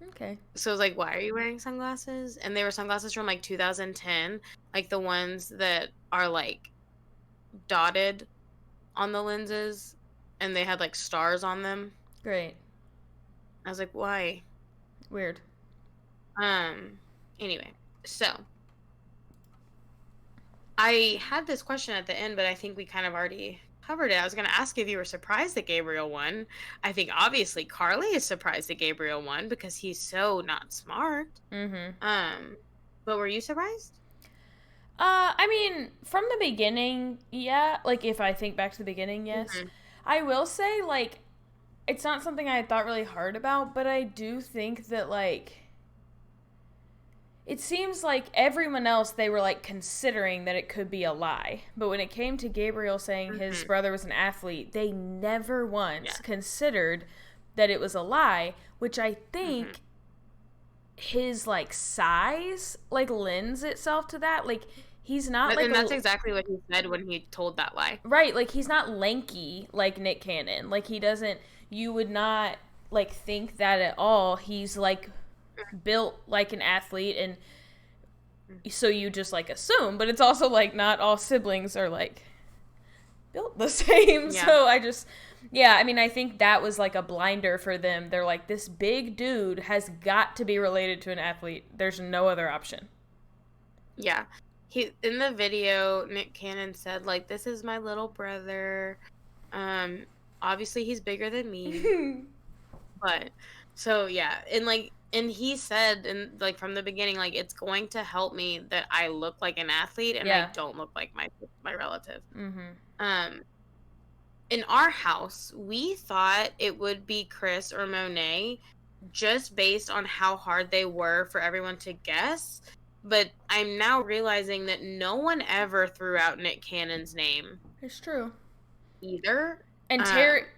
[SPEAKER 2] Okay.
[SPEAKER 1] So I was like, why are you wearing sunglasses? And they were sunglasses from like 2010, like the ones that are like dotted on the lenses, and they had like stars on them.
[SPEAKER 2] Great.
[SPEAKER 1] I was like, why?
[SPEAKER 2] Weird.
[SPEAKER 1] Anyway, so I had this question at the end, but I think we kind of already covered it. I was going to ask if you were surprised that Gabriel won. I think obviously Carly is surprised that Gabriel won because he's so not smart. But were you surprised?
[SPEAKER 2] I mean, from the beginning, yeah. Like, if I think back to the beginning, yes. I will say, like, it's not something I had thought really hard about, but I do think that, like, it seems like everyone else, they were, like, considering that it could be a lie. But when it came to Gabriel saying his brother was an athlete, they never once considered that it was a lie, which I think his, like, size, like, lends itself to that. Like, he's not, like...
[SPEAKER 1] And that's exactly what he said when he told that lie.
[SPEAKER 2] Right, like, he's not lanky like Nick Cannon. Like, he doesn't... You would not, like, think that at all. He's, like... built like an athlete, and so you just like assume, but it's also like not all siblings are like built the same. So I mean, I think that was like a blinder for them. They're like, this big dude has got to be related to an athlete. There's no other option.
[SPEAKER 1] Yeah. He in the video, Nick Cannon said like, this is my little brother. Obviously he's bigger than me. But so yeah, and he said, and like from the beginning, like it's going to help me that I look like an athlete and I don't look like my relative. In our house, we thought it would be Chris or Monet, just based on how hard they were for everyone to guess. But I'm now realizing that no one ever threw out Nick Cannon's name.
[SPEAKER 2] It's true.
[SPEAKER 1] Either.
[SPEAKER 2] And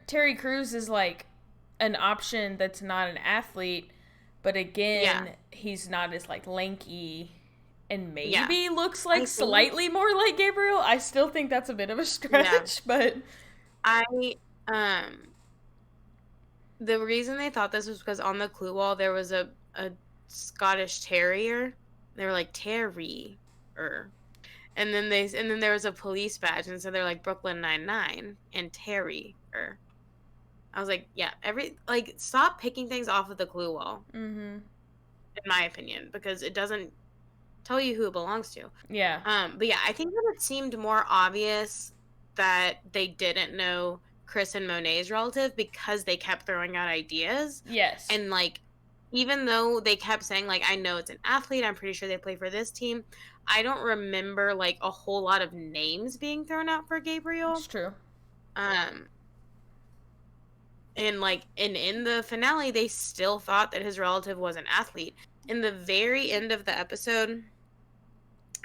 [SPEAKER 2] Terry Crews is like an option that's not an athlete. But again, he's not as, like, lanky and maybe looks, like, slightly more like Gabriel. I still think that's a bit of a stretch, but...
[SPEAKER 1] The reason they thought this was because on the clue wall there was a Scottish Terrier. They were like, Terrier. And then there was a police badge, and so they're like, Brooklyn Nine-Nine and Terrier. I was like, yeah, stop picking things off of the clue wall. In my opinion, because it doesn't tell you who it belongs to.
[SPEAKER 2] Yeah.
[SPEAKER 1] But yeah, I think that it seemed more obvious that they didn't know Chris and Monet's relative because they kept throwing out ideas.
[SPEAKER 2] Yes.
[SPEAKER 1] And like, even though they kept saying, like, "I know it's an athlete, I'm pretty sure they play for this team," I don't remember, like, a whole lot of names being thrown out for
[SPEAKER 2] It's
[SPEAKER 1] Gabriel.
[SPEAKER 2] true.
[SPEAKER 1] Um, and in the finale, they still thought that his relative was an athlete. In the very end of the episode,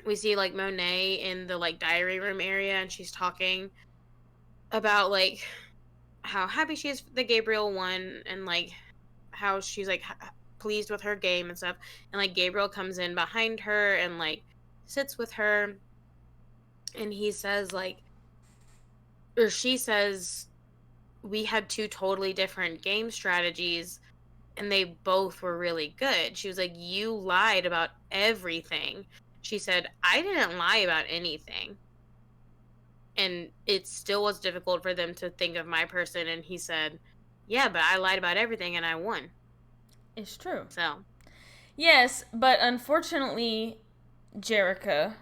[SPEAKER 1] we see, like, Monet in the, like, diary room area, and she's talking about, like, how happy she is that Gabriel won and, like, how she's, like, pleased with her game and stuff, and, like, Gabriel comes in behind her and, like, sits with her, and he says, like, or she says, "We had 2 totally different game strategies, and they both were really good." She was like, "You lied about everything." She said, "I didn't lie about anything." And it still was difficult for them to think of my person, and he said, "Yeah, but I lied about everything and I won."
[SPEAKER 2] It's true.
[SPEAKER 1] So,
[SPEAKER 2] Yes, but unfortunately, Jerica,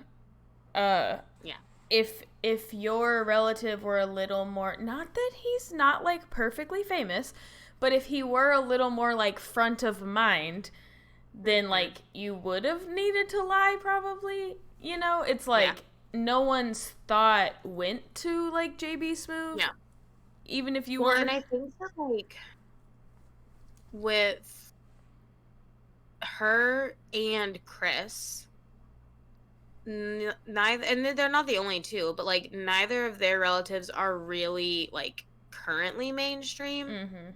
[SPEAKER 2] uh,
[SPEAKER 1] yeah.
[SPEAKER 2] if your relative were a little more, not that he's not like perfectly famous, but if he were a little more like front of mind, then like you would have needed to lie probably. You know, it's
[SPEAKER 1] Yeah.
[SPEAKER 2] like no one's thought went to like JB Smoove,
[SPEAKER 1] Yeah.
[SPEAKER 2] even if you
[SPEAKER 1] Well,
[SPEAKER 2] were.
[SPEAKER 1] and I think that, like, with her and Chris, neither, and they're not the only two, but, like, neither of their relatives are really, like, currently mainstream.
[SPEAKER 2] Mm-hmm.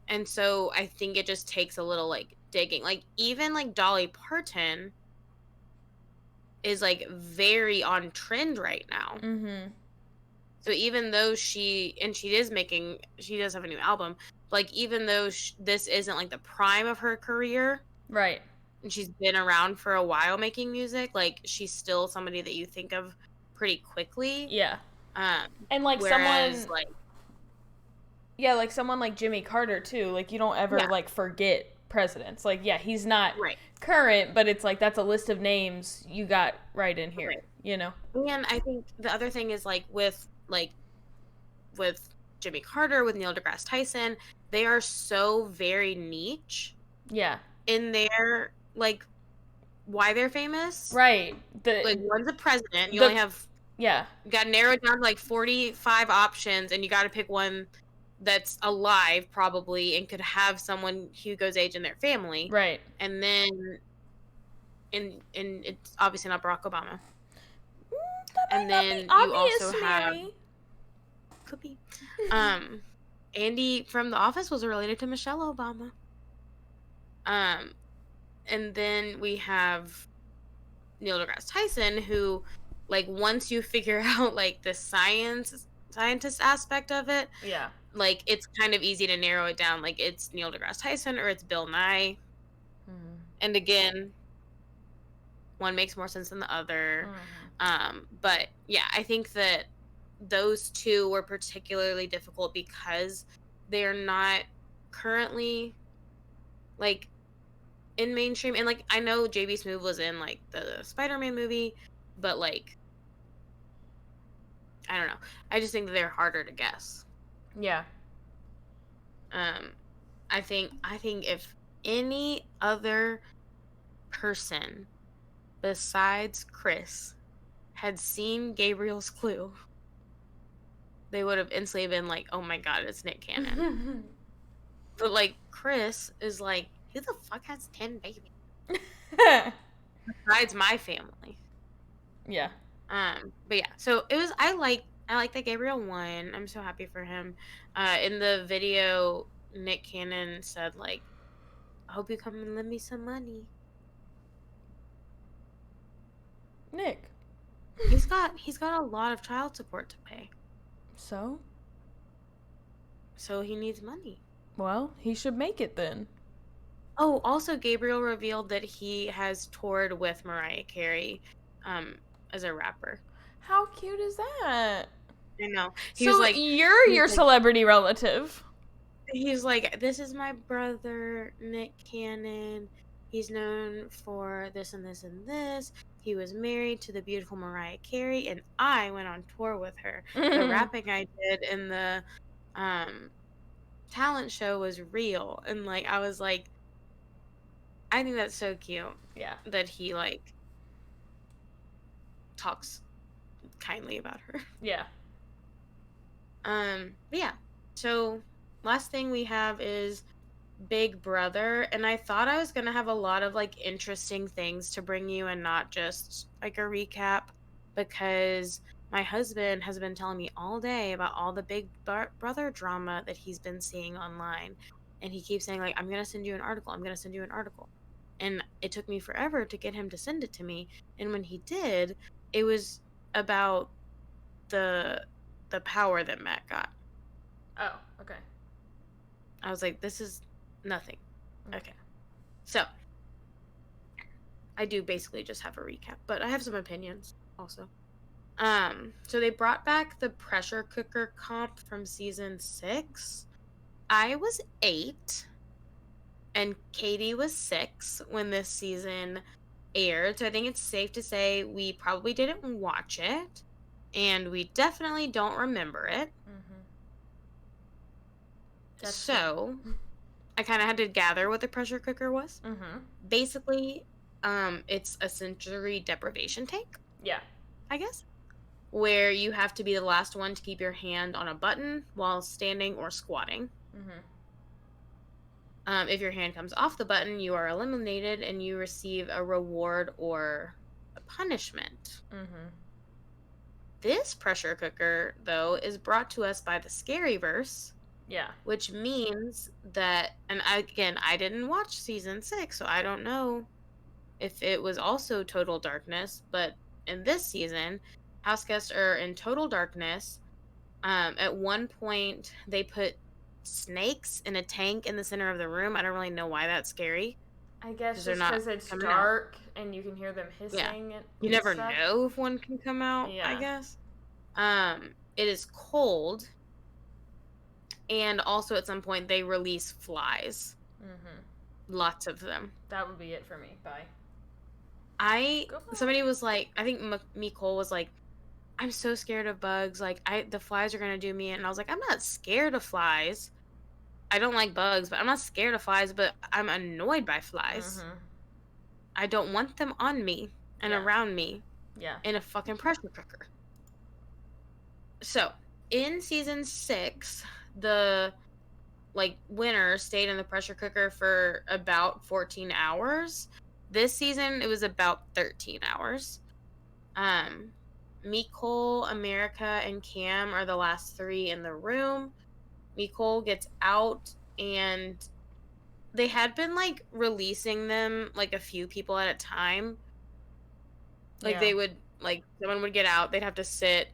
[SPEAKER 1] And so I think it just takes a little, like, digging. Like, even, like, Dolly Parton is, like, very on trend right now.
[SPEAKER 2] Mm-hmm.
[SPEAKER 1] So even though she does have a new album, like, even though this isn't, like, the prime of her career,
[SPEAKER 2] Right.
[SPEAKER 1] and she's been around for a while making music, like, she's still somebody that you think of pretty quickly.
[SPEAKER 2] Yeah. And like
[SPEAKER 1] Whereas,
[SPEAKER 2] someone,
[SPEAKER 1] like,
[SPEAKER 2] yeah, like someone like Jimmy Carter too. Like you don't ever
[SPEAKER 1] yeah,
[SPEAKER 2] like forget presidents. Like yeah, he's not
[SPEAKER 1] right,
[SPEAKER 2] current, but it's like that's a list of names you got right in here.
[SPEAKER 1] right.
[SPEAKER 2] You know.
[SPEAKER 1] And I think the other thing is, like, with Jimmy Carter, with Neil deGrasse Tyson, they are so very niche
[SPEAKER 2] Yeah.
[SPEAKER 1] in their, like, why they're famous.
[SPEAKER 2] Right.
[SPEAKER 1] Like, one's a president. You
[SPEAKER 2] The
[SPEAKER 1] only have
[SPEAKER 2] yeah.
[SPEAKER 1] got narrowed down to, like, 45 options, and you got to pick one that's alive probably and could have someone Hugo's age in their family.
[SPEAKER 2] Right.
[SPEAKER 1] And then and it's obviously not Barack Obama.
[SPEAKER 2] That
[SPEAKER 1] And
[SPEAKER 2] might not be
[SPEAKER 1] then you also
[SPEAKER 2] obvious,
[SPEAKER 1] have,
[SPEAKER 2] Mary.
[SPEAKER 1] could be, Andy from The Office was related to Michelle Obama. And then we have Neil deGrasse Tyson, who, like, once you figure out, like, the scientist aspect of it,
[SPEAKER 2] Yeah.
[SPEAKER 1] like, it's kind of easy to narrow it down. Like, it's Neil deGrasse Tyson or it's Bill Nye.
[SPEAKER 2] Mm-hmm.
[SPEAKER 1] And again, one makes more sense than the other.
[SPEAKER 2] Mm-hmm.
[SPEAKER 1] But yeah, I think that those two were particularly difficult because they're not currently, like, in mainstream. And, like, I know JB Smoove was in, like, the Spider-Man movie, but, like, I don't know. I just think that they're harder to guess.
[SPEAKER 2] Yeah.
[SPEAKER 1] I think if any other person besides Chris had seen Gabriel's Clue, they would have instantly been like, "Oh my god, it's Nick Cannon." But, like, Chris is like, "Who the fuck has 10 babies besides my family?"
[SPEAKER 2] Yeah.
[SPEAKER 1] But yeah, so it was. I like that Gabriel won. I'm so happy for him. In the video, Nick Cannon said, like, "I hope you come and lend me some money."
[SPEAKER 2] Nick.
[SPEAKER 1] He's got a lot of child support to pay,
[SPEAKER 2] So?
[SPEAKER 1] so he needs money.
[SPEAKER 2] Well, he should make it then.
[SPEAKER 1] Oh, also Gabriel revealed that he has toured with Mariah Carey, as a rapper.
[SPEAKER 2] How cute is that?
[SPEAKER 1] I know.
[SPEAKER 2] So you're your celebrity relative.
[SPEAKER 1] He's like, "This is my brother, Nick Cannon. He's known for this and this and this. He was married to the beautiful Mariah Carey, and I went on tour with her. The rapping I did in the talent show was real." And, like, I was like, I think that's so cute.
[SPEAKER 2] Yeah.
[SPEAKER 1] That he, like, talks kindly about her.
[SPEAKER 2] Yeah.
[SPEAKER 1] Yeah. So, last thing we have is Big Brother, and I thought I was going to have a lot of like interesting things to bring you and not just like a recap, because my husband has been telling me all day about all the Brother drama that he's been seeing online. And he keeps saying like, I'm going to send you an article. I'm going to send you an article. And it took me forever to get him to send it to me. And when he did, it was about the power that Matt got.
[SPEAKER 2] Oh, okay.
[SPEAKER 1] I was like, this is nothing.
[SPEAKER 2] Okay.
[SPEAKER 1] Okay. So, I do basically just have a recap, but I have some opinions also. So they brought back the pressure cooker comp from season 6. I was 8 and Katie was 6 when this season aired. So I think it's safe to say we probably didn't watch it and we definitely don't remember it. So I kind of had to gather what the pressure cooker was. Basically, it's a sensory deprivation tank.
[SPEAKER 2] Yeah.
[SPEAKER 1] I guess. Where you have to be the last one to keep your hand on a button while standing or squatting. If your hand comes off the button, you are eliminated and you receive a reward or a punishment. This pressure cooker, though, is brought to us by the Scaryverse.
[SPEAKER 2] Yeah.
[SPEAKER 1] Which means that, and I didn't watch season 6, so I don't know if it was also total darkness, but in this season, house guests are in total darkness. At one point, they put snakes in a tank in the center of the room. I don't really know why that's scary.
[SPEAKER 2] I guess just because it's dark and you can hear them hissing.
[SPEAKER 1] Yeah. You never know if one can come out, I guess. It is cold. And also at some point, they release flies. Lots of them.
[SPEAKER 2] That would be it for me. Bye.
[SPEAKER 1] Somebody was like, I think Nicole was like, I'm so scared of bugs. Like, the flies are going to do me in. And I was like, I'm not scared of flies. I don't like bugs, but I'm not scared of flies, but I'm annoyed by flies. I don't want them on me and around me in a fucking pressure cooker. So, in season 6, the winner stayed in the pressure cooker for about 14 hours. This season, it was about 13 hours. Nicole, America, and Cam are the last 3 in the room. Nicole gets out, and they had been releasing them a few people at a time. They would someone would get out, they'd have to sit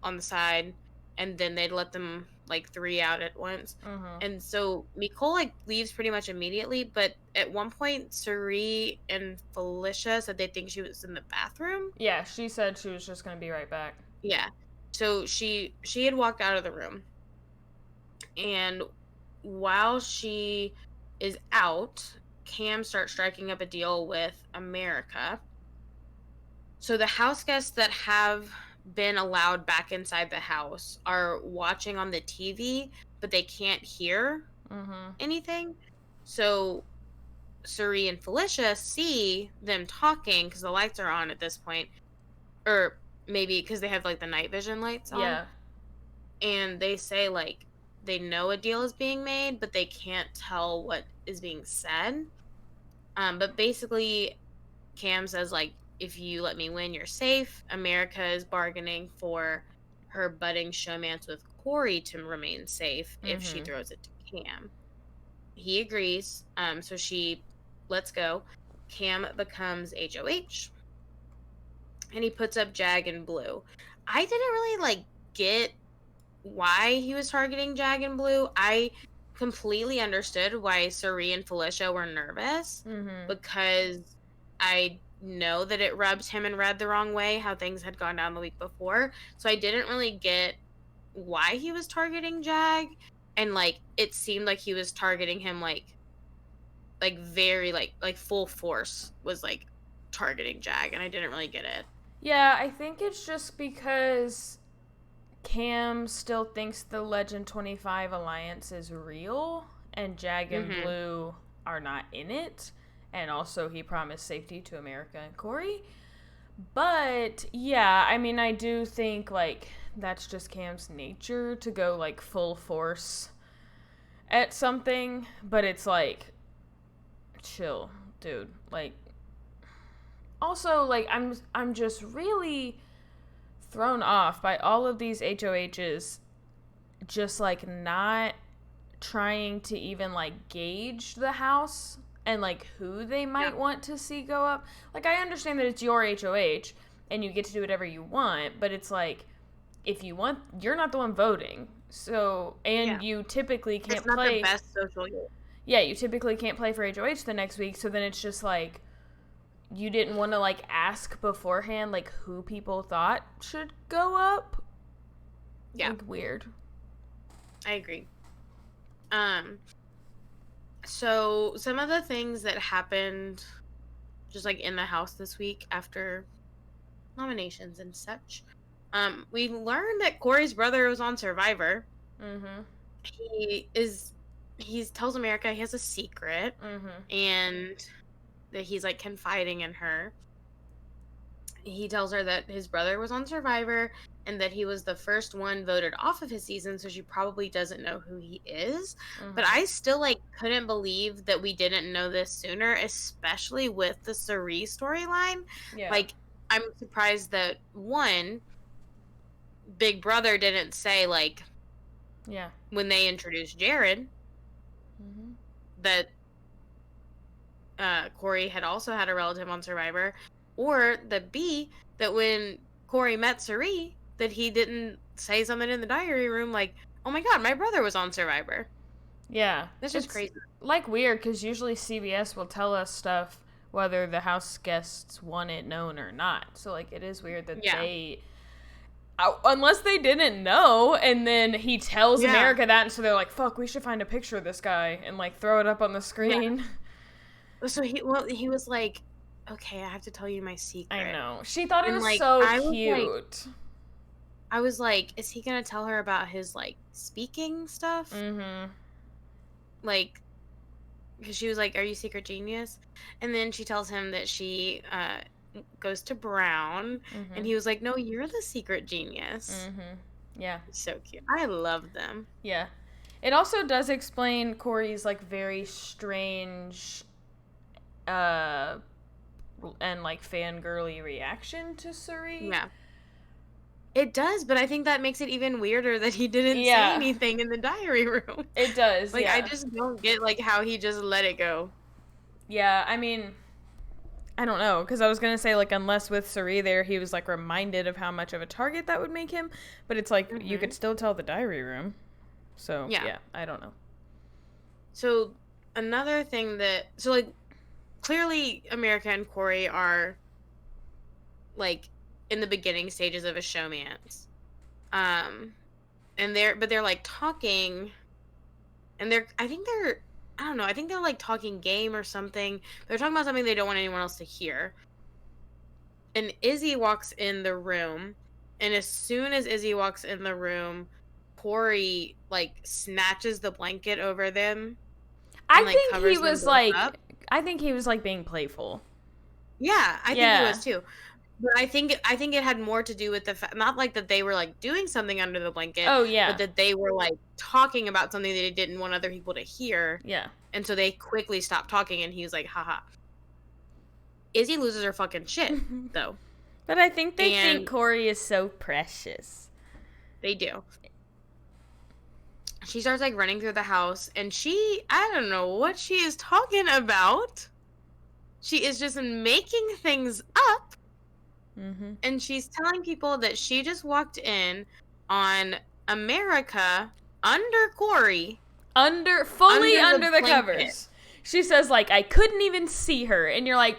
[SPEAKER 1] on the side, and then they'd let them 3 out at once. And so Nicole leaves pretty much immediately, but at one point Suri and Felicia said they think she was in the bathroom.
[SPEAKER 2] Yeah, she said she was just gonna be right back.
[SPEAKER 1] Yeah. So she had walked out of the room. And while she is out, Cam starts striking up a deal with America. So the house guests that have been allowed back inside the house are watching on the TV, but they can't hear anything. So Suri and Felicia see them talking because the lights are on at this point, or maybe because they have the night vision lights on.
[SPEAKER 2] Yeah.
[SPEAKER 1] And they say they know a deal is being made, but they can't tell what is being said. But basically, Cam says if you let me win, you're safe. America is bargaining for her budding showmance with Corey to remain safe if she throws it to Cam. He agrees. So she lets go. Cam becomes HOH. And he puts up Jag and Blue. I didn't really get why he was targeting Jag and Blue. I completely understood why Suri and Felicia were nervous because I know that it rubbed him and Red the wrong way, how things had gone down the week before. So I didn't really get why he was targeting Jag, and it seemed like he was targeting him very full force was targeting Jag, and I didn't really get it.
[SPEAKER 2] Yeah, I think it's just because Cam still thinks the Legend 25 alliance is real and Jag and Blue are not in it. And also he promised safety to America and Corey. But, yeah, I mean, I do think, like, that's just Cam's nature to go, like, full force at something. But it's like, chill, dude. Like, also, like, I'm just really thrown off by all of these HOHs just, like, not trying to even, like, gauge the house and, like, who they might want to see go up. Like, I understand that it's your HOH and you get to do whatever you want, but it's like, if you want, you're not the one voting. So, and you typically can't play.
[SPEAKER 1] It's not the best social game.
[SPEAKER 2] Yeah, you typically can't play for HOH the next week, so then it's just like, you didn't want to, like, ask beforehand, like, who people thought should go up.
[SPEAKER 1] Yeah.
[SPEAKER 2] Like, weird.
[SPEAKER 1] I agree. So some of the things that happened just, like, in the house this week after nominations and such, we learned that Corey's brother was on Survivor.
[SPEAKER 2] Mm-hmm.
[SPEAKER 1] He tells America he has a secret, and that he's, like, confiding in her. He tells her that his brother was on Survivor and that he was the first one voted off of his season, so she probably doesn't know who he is. But I still, like, couldn't believe that we didn't know this sooner, especially with the Cirie storyline.
[SPEAKER 2] Yeah.
[SPEAKER 1] Like, I'm surprised that, one, Big Brother didn't say, like, when they introduced Jared, that Corey had also had a relative on Survivor, or that B, that when Corey met Cirie, that he didn't say something in the diary room like, oh my god, my brother was on Survivor.
[SPEAKER 2] Yeah.
[SPEAKER 1] This is crazy.
[SPEAKER 2] Like, weird, because usually CBS will tell us stuff whether the house guests want it known or not. So, like, it is weird that they... Unless they didn't know, and then he tells America that, and so they're like, fuck, we should find a picture of this guy and, like, throw it up on the screen.
[SPEAKER 1] Yeah. So he was like, okay, I have to tell you my secret.
[SPEAKER 2] I know. She thought it was, like, so cute.
[SPEAKER 1] I was like, is he gonna tell her about his, like, speaking stuff? Like, because she was like, are you secret genius? And then she tells him that she goes to Brown, and he was like, no, you're the secret genius. Yeah. So cute. I love them.
[SPEAKER 2] Yeah. It also does explain Corey's, like, very strange and, like, fangirly reaction to Cirie.
[SPEAKER 1] Yeah. It does, but I think that makes it even weirder that he didn't say anything in the diary room.
[SPEAKER 2] It does,
[SPEAKER 1] like, I just don't get, like, how he just let it go.
[SPEAKER 2] Yeah, I mean, I don't know, because I was going to say, like, unless with Cirie there, he was, like, reminded of how much of a target that would make him, but it's like, you could still tell the diary room. So, yeah, I don't know.
[SPEAKER 1] So, another thing that, so, like, clearly America and Corey are, like, in the beginning stages of a showmance. And they're like talking, and I think they're like talking game or something. They're talking about something they don't want anyone else to hear. And Izzy walks in the room, and as soon as Izzy walks in the room, Corey, like, snatches the blanket over them.
[SPEAKER 2] And, like, I think he was like being playful.
[SPEAKER 1] Yeah, I think he was too. But I think it had more to do with the fact, not like that they were, like, doing something under the blanket.
[SPEAKER 2] Oh, yeah.
[SPEAKER 1] But that they were, like, talking about something that they didn't want other people to hear.
[SPEAKER 2] Yeah.
[SPEAKER 1] And so they quickly stopped talking, and he was like, haha. Izzy loses her fucking shit, though.
[SPEAKER 2] But I think they think Corey is so precious.
[SPEAKER 1] They do. She starts, like, running through the house, and I don't know what she is talking about. She is just making things up. And she's telling people that she just walked in on America under Corey.
[SPEAKER 2] Fully under the covers. She says, like, I couldn't even see her. And you're like,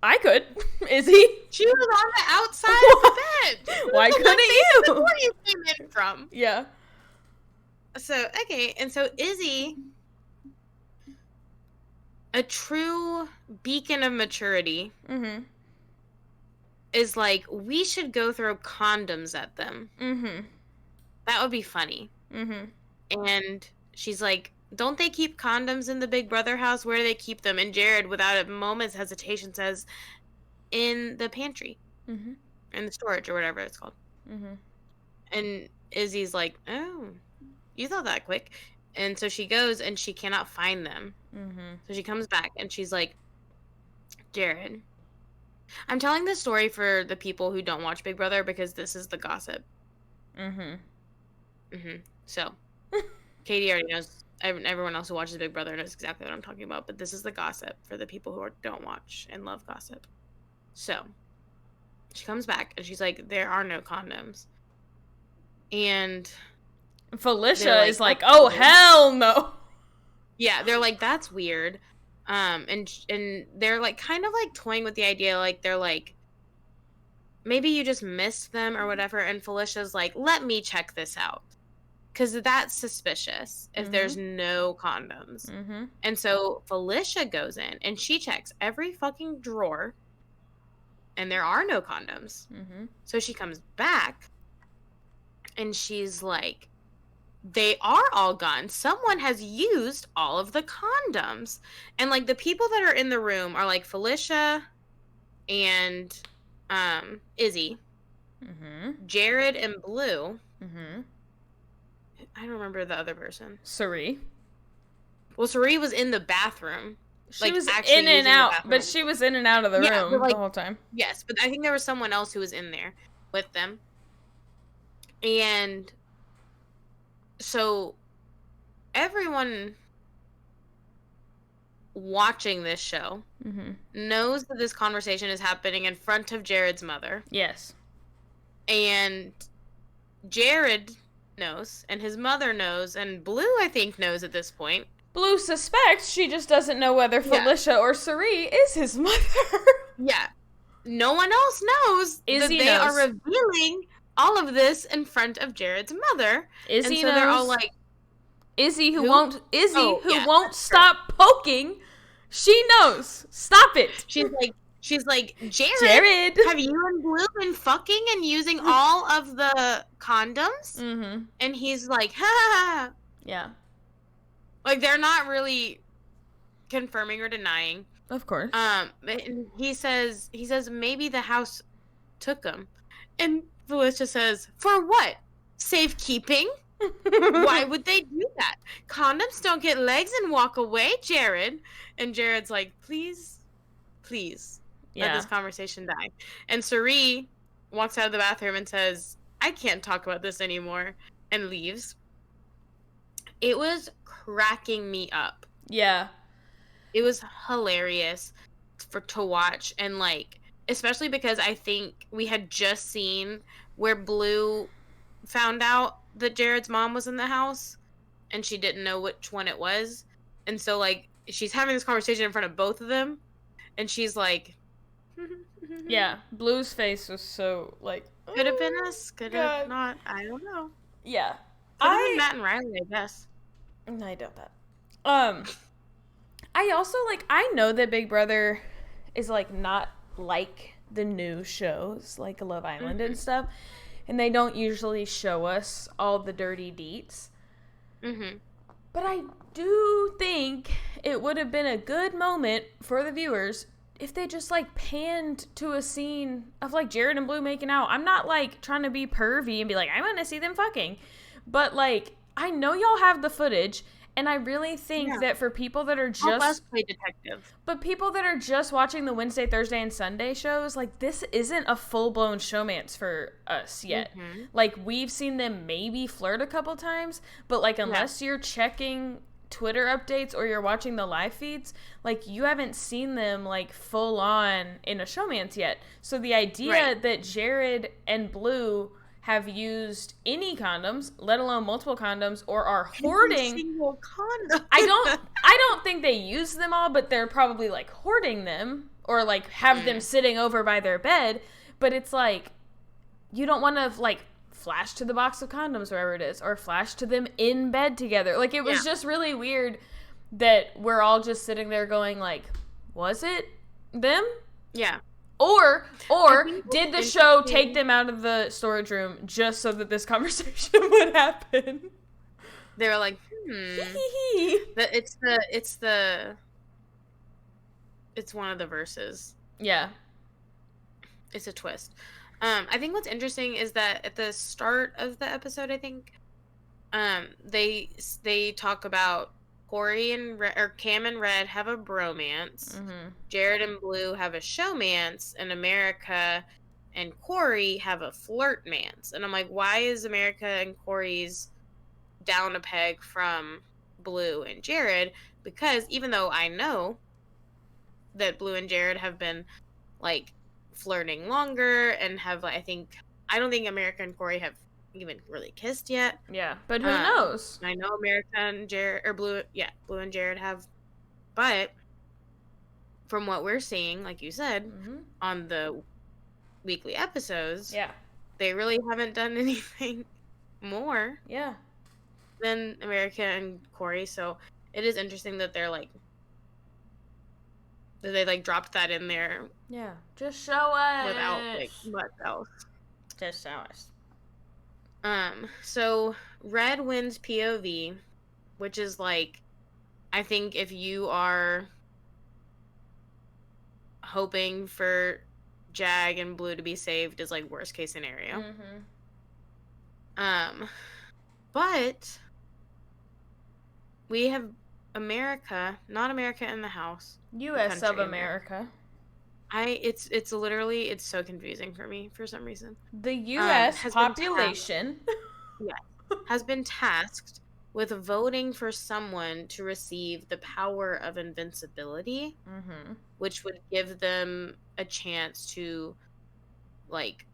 [SPEAKER 2] I could. Izzy?
[SPEAKER 1] She was on the outside of the bed.
[SPEAKER 2] Why couldn't you?
[SPEAKER 1] Where you came in from.
[SPEAKER 2] Yeah.
[SPEAKER 1] So, okay. And so Izzy, a true beacon of maturity, is like, we should go throw condoms at them. That would be funny. And she's like, don't they keep condoms in the Big Brother house? Where do they keep them? And Jared, without a moment's hesitation, says, in the pantry.
[SPEAKER 2] Mm-hmm.
[SPEAKER 1] In the storage or whatever it's called.
[SPEAKER 2] Mm-hmm.
[SPEAKER 1] And Izzy's like, oh, you thought that quick. And so she goes and she cannot find them.
[SPEAKER 2] Mm-hmm.
[SPEAKER 1] So she comes back and she's like, Jared, I'm telling this story for the people who don't watch Big Brother because this is the gossip.
[SPEAKER 2] Mm-hmm.
[SPEAKER 1] Mm-hmm. So, Katie already knows. Everyone else who watches Big Brother knows exactly what I'm talking about. But this is the gossip for the people who don't watch and love gossip. So, she comes back and she's like, there are no condoms. And
[SPEAKER 2] Felicia is like, oh, hell no.
[SPEAKER 1] Yeah, they're like, that's weird. And they're like kind of like toying with the idea, like they're like, maybe you just missed them or whatever. And Felicia's like, let me check this out. Because that's suspicious if there's no condoms.
[SPEAKER 2] Mm-hmm.
[SPEAKER 1] And so Felicia goes in and she checks every fucking drawer. And there are no condoms.
[SPEAKER 2] Mm-hmm.
[SPEAKER 1] So she comes back and she's like, they are all gone. Someone has used all of the condoms. And like the people that are in the room are like Felicia and Izzy, Jared and Blue. I don't remember the other person.
[SPEAKER 2] Sari.
[SPEAKER 1] Well, Sari was in the bathroom.
[SPEAKER 2] She was in and out, but she was in and out of the room the whole time.
[SPEAKER 1] Yes, but I think there was someone else who was in there with them. And so everyone watching this show knows that this conversation is happening in front of Jared's mother.
[SPEAKER 2] Yes. And
[SPEAKER 1] Jared knows, and his mother knows, and Blue, I think, knows at this point.
[SPEAKER 2] Blue suspects, she just doesn't know whether Felicia or Sari is his mother.
[SPEAKER 1] Yeah. No one else knows
[SPEAKER 2] Izzy
[SPEAKER 1] that they are revealing all of this in front of Jared's mother.
[SPEAKER 2] Izzy
[SPEAKER 1] and so
[SPEAKER 2] knows.
[SPEAKER 1] They're all like,
[SPEAKER 2] Izzy who won't stop poking. She knows. Stop it.
[SPEAKER 1] She's like, Jared, have you and Blue been fucking and using all of the condoms?
[SPEAKER 2] Mm-hmm.
[SPEAKER 1] And he's like, ha.
[SPEAKER 2] Yeah.
[SPEAKER 1] Like, they're not really confirming or denying.
[SPEAKER 2] Of course.
[SPEAKER 1] He says maybe the house took them. And Felicia says, for what? Safekeeping? Why would they do that? Condoms don't get legs and walk away, Jared. And Jared's like, please, let this conversation die. And Sari walks out of the bathroom and says, I can't talk about this anymore, and leaves. It was cracking me up.
[SPEAKER 2] Yeah.
[SPEAKER 1] It was hilarious to watch, and like, especially because I think we had just seen where Blue found out that Jared's mom was in the house, and she didn't know which one it was. And so, like, she's having this conversation in front of both of them, and she's like...
[SPEAKER 2] Yeah, Blue's face was so, like...
[SPEAKER 1] Could have been us, could have not, I don't know.
[SPEAKER 2] Yeah.
[SPEAKER 1] Could have been Matt and Riley, I guess.
[SPEAKER 2] No, I doubt that. I also, like, I know that Big Brother is, like, not like the new shows, like Love Island and stuff. And they don't usually show us all the dirty deets. But I do think it would have been a good moment for the viewers if they just, like, panned to a scene of, like, Jared and Blue making out. I'm not, like, trying to be pervy and be like, I want to see them fucking. But, like, I know y'all have the footage, and I really think that for people that are just...
[SPEAKER 1] Help us play detective.
[SPEAKER 2] But people that are just watching the Wednesday, Thursday, and Sunday shows, like, this isn't a full-blown showmance for us yet. Like, we've seen them maybe flirt a couple times, but, like, unless you're checking Twitter updates or you're watching the live feeds, like, you haven't seen them, like, full-on in a showmance yet. So the idea that Jared and Blue have used any condoms, let alone multiple condoms, or are hoarding...
[SPEAKER 1] single condom.
[SPEAKER 2] I don't think they use them all, but they're probably, like, hoarding them, or, like, have them sitting over by their bed. But it's like, you don't want to, like, flash to the box of condoms, wherever it is, or flash to them in bed together. Like, it was just really weird that we're all just sitting there going, like, was it them?
[SPEAKER 1] Yeah.
[SPEAKER 2] Or did the show take them out of the storage room just so that this conversation would happen?
[SPEAKER 1] They were like, It's one of the verses.
[SPEAKER 2] Yeah.
[SPEAKER 1] It's a twist. I think what's interesting is that at the start of the episode, I think, they talk about Corey and Cam and Red have a bromance.
[SPEAKER 2] Mm-hmm.
[SPEAKER 1] Jared and Blue have a showmance, and America and Corey have a flirtmance. And I'm like, why is America and Corey's down a peg from Blue and Jared? Because even though I know that Blue and Jared have been like flirting longer and have I don't think America and Corey have even really kissed yet.
[SPEAKER 2] Yeah, but who knows?
[SPEAKER 1] I know America and Jared or Blue and Jared have, but from what we're seeing, like you said, on the weekly episodes, they really haven't done anything more than America and Corey. So it is interesting that they're like that they like dropped that in there.
[SPEAKER 2] Yeah, just show us
[SPEAKER 1] without like much else.
[SPEAKER 2] Just show us.
[SPEAKER 1] So Red wins POV, which is like, I think if you are hoping for Jag and Blue to be saved is like worst case scenario. But we have America, not America in the house.
[SPEAKER 2] U.S. of America.
[SPEAKER 1] It's literally, it's so confusing for me for some reason.
[SPEAKER 2] The U.S. population
[SPEAKER 1] has been tasked with voting for someone to receive the power of invincibility, which would give them a chance to, like,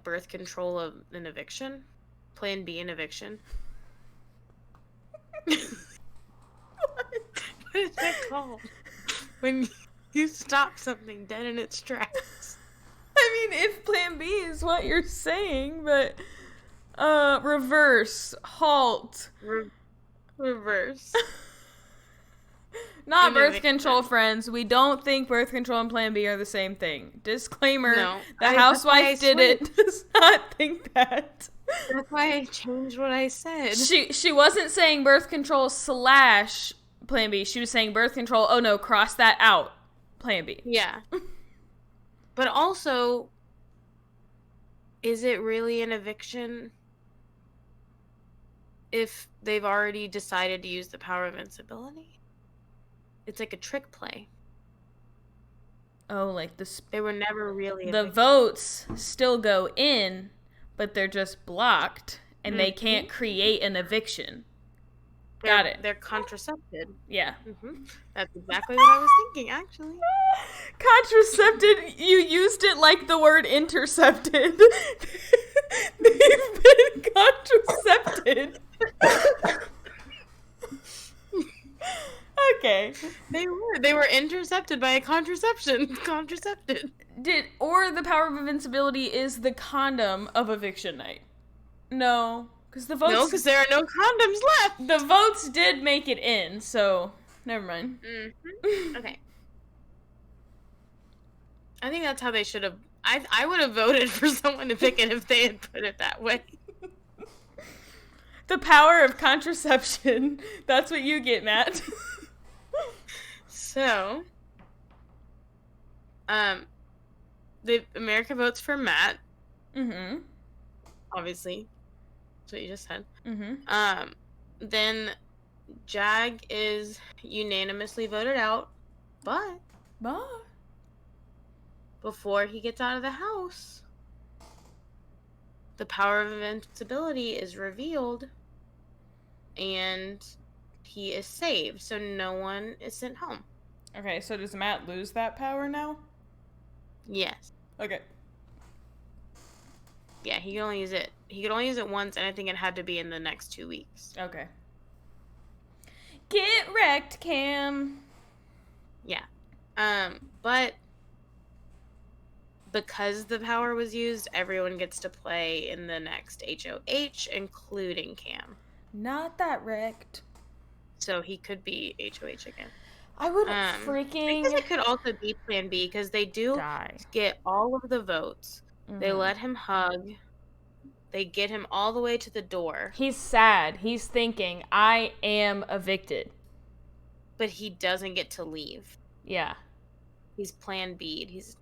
[SPEAKER 1] birth control of an eviction. Plan B an eviction. What is that called? When you stop something dead in its tracks.
[SPEAKER 2] I mean, if Plan B is what you're saying, but reverse, halt,
[SPEAKER 1] reverse.
[SPEAKER 2] Not birth control, friends. We don't think birth control and Plan B are the same thing. Disclaimer:
[SPEAKER 1] no,
[SPEAKER 2] the housewife did it. Does not think that.
[SPEAKER 1] That's why I changed what I said.
[SPEAKER 2] She wasn't saying birth control / Plan B. She was saying birth control. Oh no, cross that out. Plan B.
[SPEAKER 1] Yeah. But also, is it really an eviction if they've already decided to use the power of invincibility? It's like a trick play.
[SPEAKER 2] Oh, like
[SPEAKER 1] they were never really
[SPEAKER 2] the votes still go in, but they're just blocked, and they can't create an eviction. Got it.
[SPEAKER 1] They're contracepted.
[SPEAKER 2] Yeah.
[SPEAKER 1] That's exactly what I was thinking, actually.
[SPEAKER 2] Contracepted, you used it like the word intercepted. They've been contracepted. Okay.
[SPEAKER 1] They were intercepted by a contraception. Contracepted.
[SPEAKER 2] Or the power of invincibility is the condom of eviction night. No. Because
[SPEAKER 1] there are no condoms left.
[SPEAKER 2] The votes did make it in, so never mind.
[SPEAKER 1] Okay. I think that's how they should have. I would have voted for someone to pick it if they had put it that way.
[SPEAKER 2] The power of contraception. That's what you get, Matt.
[SPEAKER 1] So, America votes for Matt. Obviously. That's what you just said. Then Jag is unanimously voted out, but before he gets out of the house, the power of invincibility is revealed, and he is saved, so no one is sent home.
[SPEAKER 2] Okay, so does Matt lose that power now?
[SPEAKER 1] Yes.
[SPEAKER 2] Okay.
[SPEAKER 1] Yeah, he could only use it. He could only use it once, and I think it had to be in the next 2 weeks.
[SPEAKER 2] Okay. Get wrecked, Cam.
[SPEAKER 1] Yeah. But because the power was used, everyone gets to play in the next HOH, including Cam.
[SPEAKER 2] Not that wrecked.
[SPEAKER 1] So he could be HOH again.
[SPEAKER 2] I would freaking...
[SPEAKER 1] Because it could also be Plan B, because they do get all of the votes. They let him hug They get him all the way to the door.
[SPEAKER 2] He's sad. He's thinking, I am evicted.
[SPEAKER 1] But he doesn't get to leave.
[SPEAKER 2] Yeah.
[SPEAKER 1] He's plan B. He's...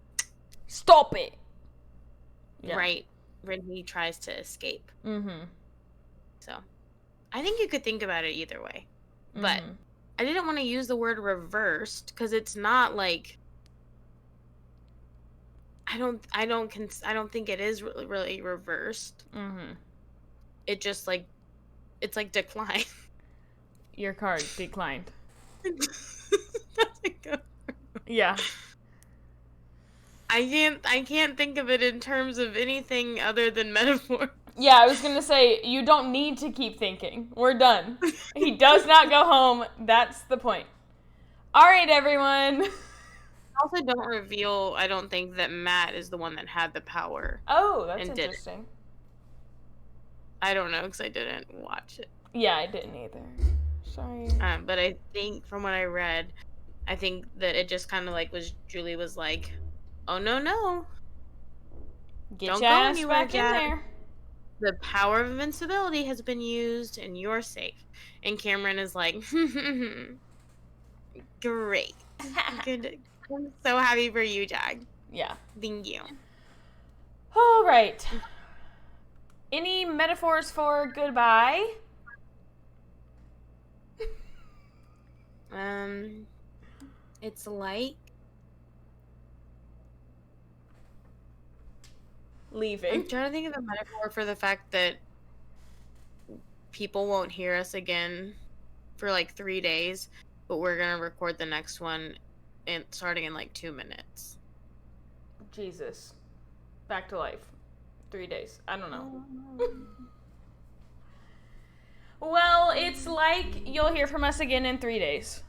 [SPEAKER 2] Stop it!
[SPEAKER 1] Yeah. Right when he tries to escape.
[SPEAKER 2] Mm-hmm.
[SPEAKER 1] So, I think you could think about it either way. But I didn't want to use the word reversed because it's not like... I don't think it is really reversed.
[SPEAKER 2] Mm-hmm.
[SPEAKER 1] It just like... It's like decline.
[SPEAKER 2] Your card declined.
[SPEAKER 1] Doesn't go.
[SPEAKER 2] Yeah.
[SPEAKER 1] I can't think of it in terms of anything other than metaphor.
[SPEAKER 2] Yeah, I was gonna say, you don't need to keep thinking. We're done. He does not go home. That's the point. Alright, everyone.
[SPEAKER 1] Also, don't reveal, I don't think, that Matt is the one that had the power.
[SPEAKER 2] Oh, that's interesting.
[SPEAKER 1] I don't know, because I didn't watch it.
[SPEAKER 2] Yeah, I didn't either. Sorry.
[SPEAKER 1] But I think, from what I read, I think that it just kind of like Julie was like, oh, no.
[SPEAKER 2] Don't your ass back in there.
[SPEAKER 1] The power of invincibility has been used, and you're safe. And Cameron is like, great. Good. I'm so happy for you, Jag.
[SPEAKER 2] Yeah.
[SPEAKER 1] Thank you.
[SPEAKER 2] All right. Any metaphors for goodbye?
[SPEAKER 1] It's like
[SPEAKER 2] leaving.
[SPEAKER 1] I'm trying to think of a metaphor for the fact that people won't hear us again for like 3 days, but we're gonna record the next one starting in like 2 minutes.
[SPEAKER 2] Jesus. Back to life. 3 days. I don't know. Well, it's like you'll hear from us again in 3 days.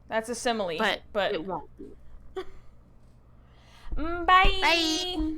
[SPEAKER 2] That's a simile. But
[SPEAKER 1] it won't be.
[SPEAKER 2] Bye.
[SPEAKER 1] Bye.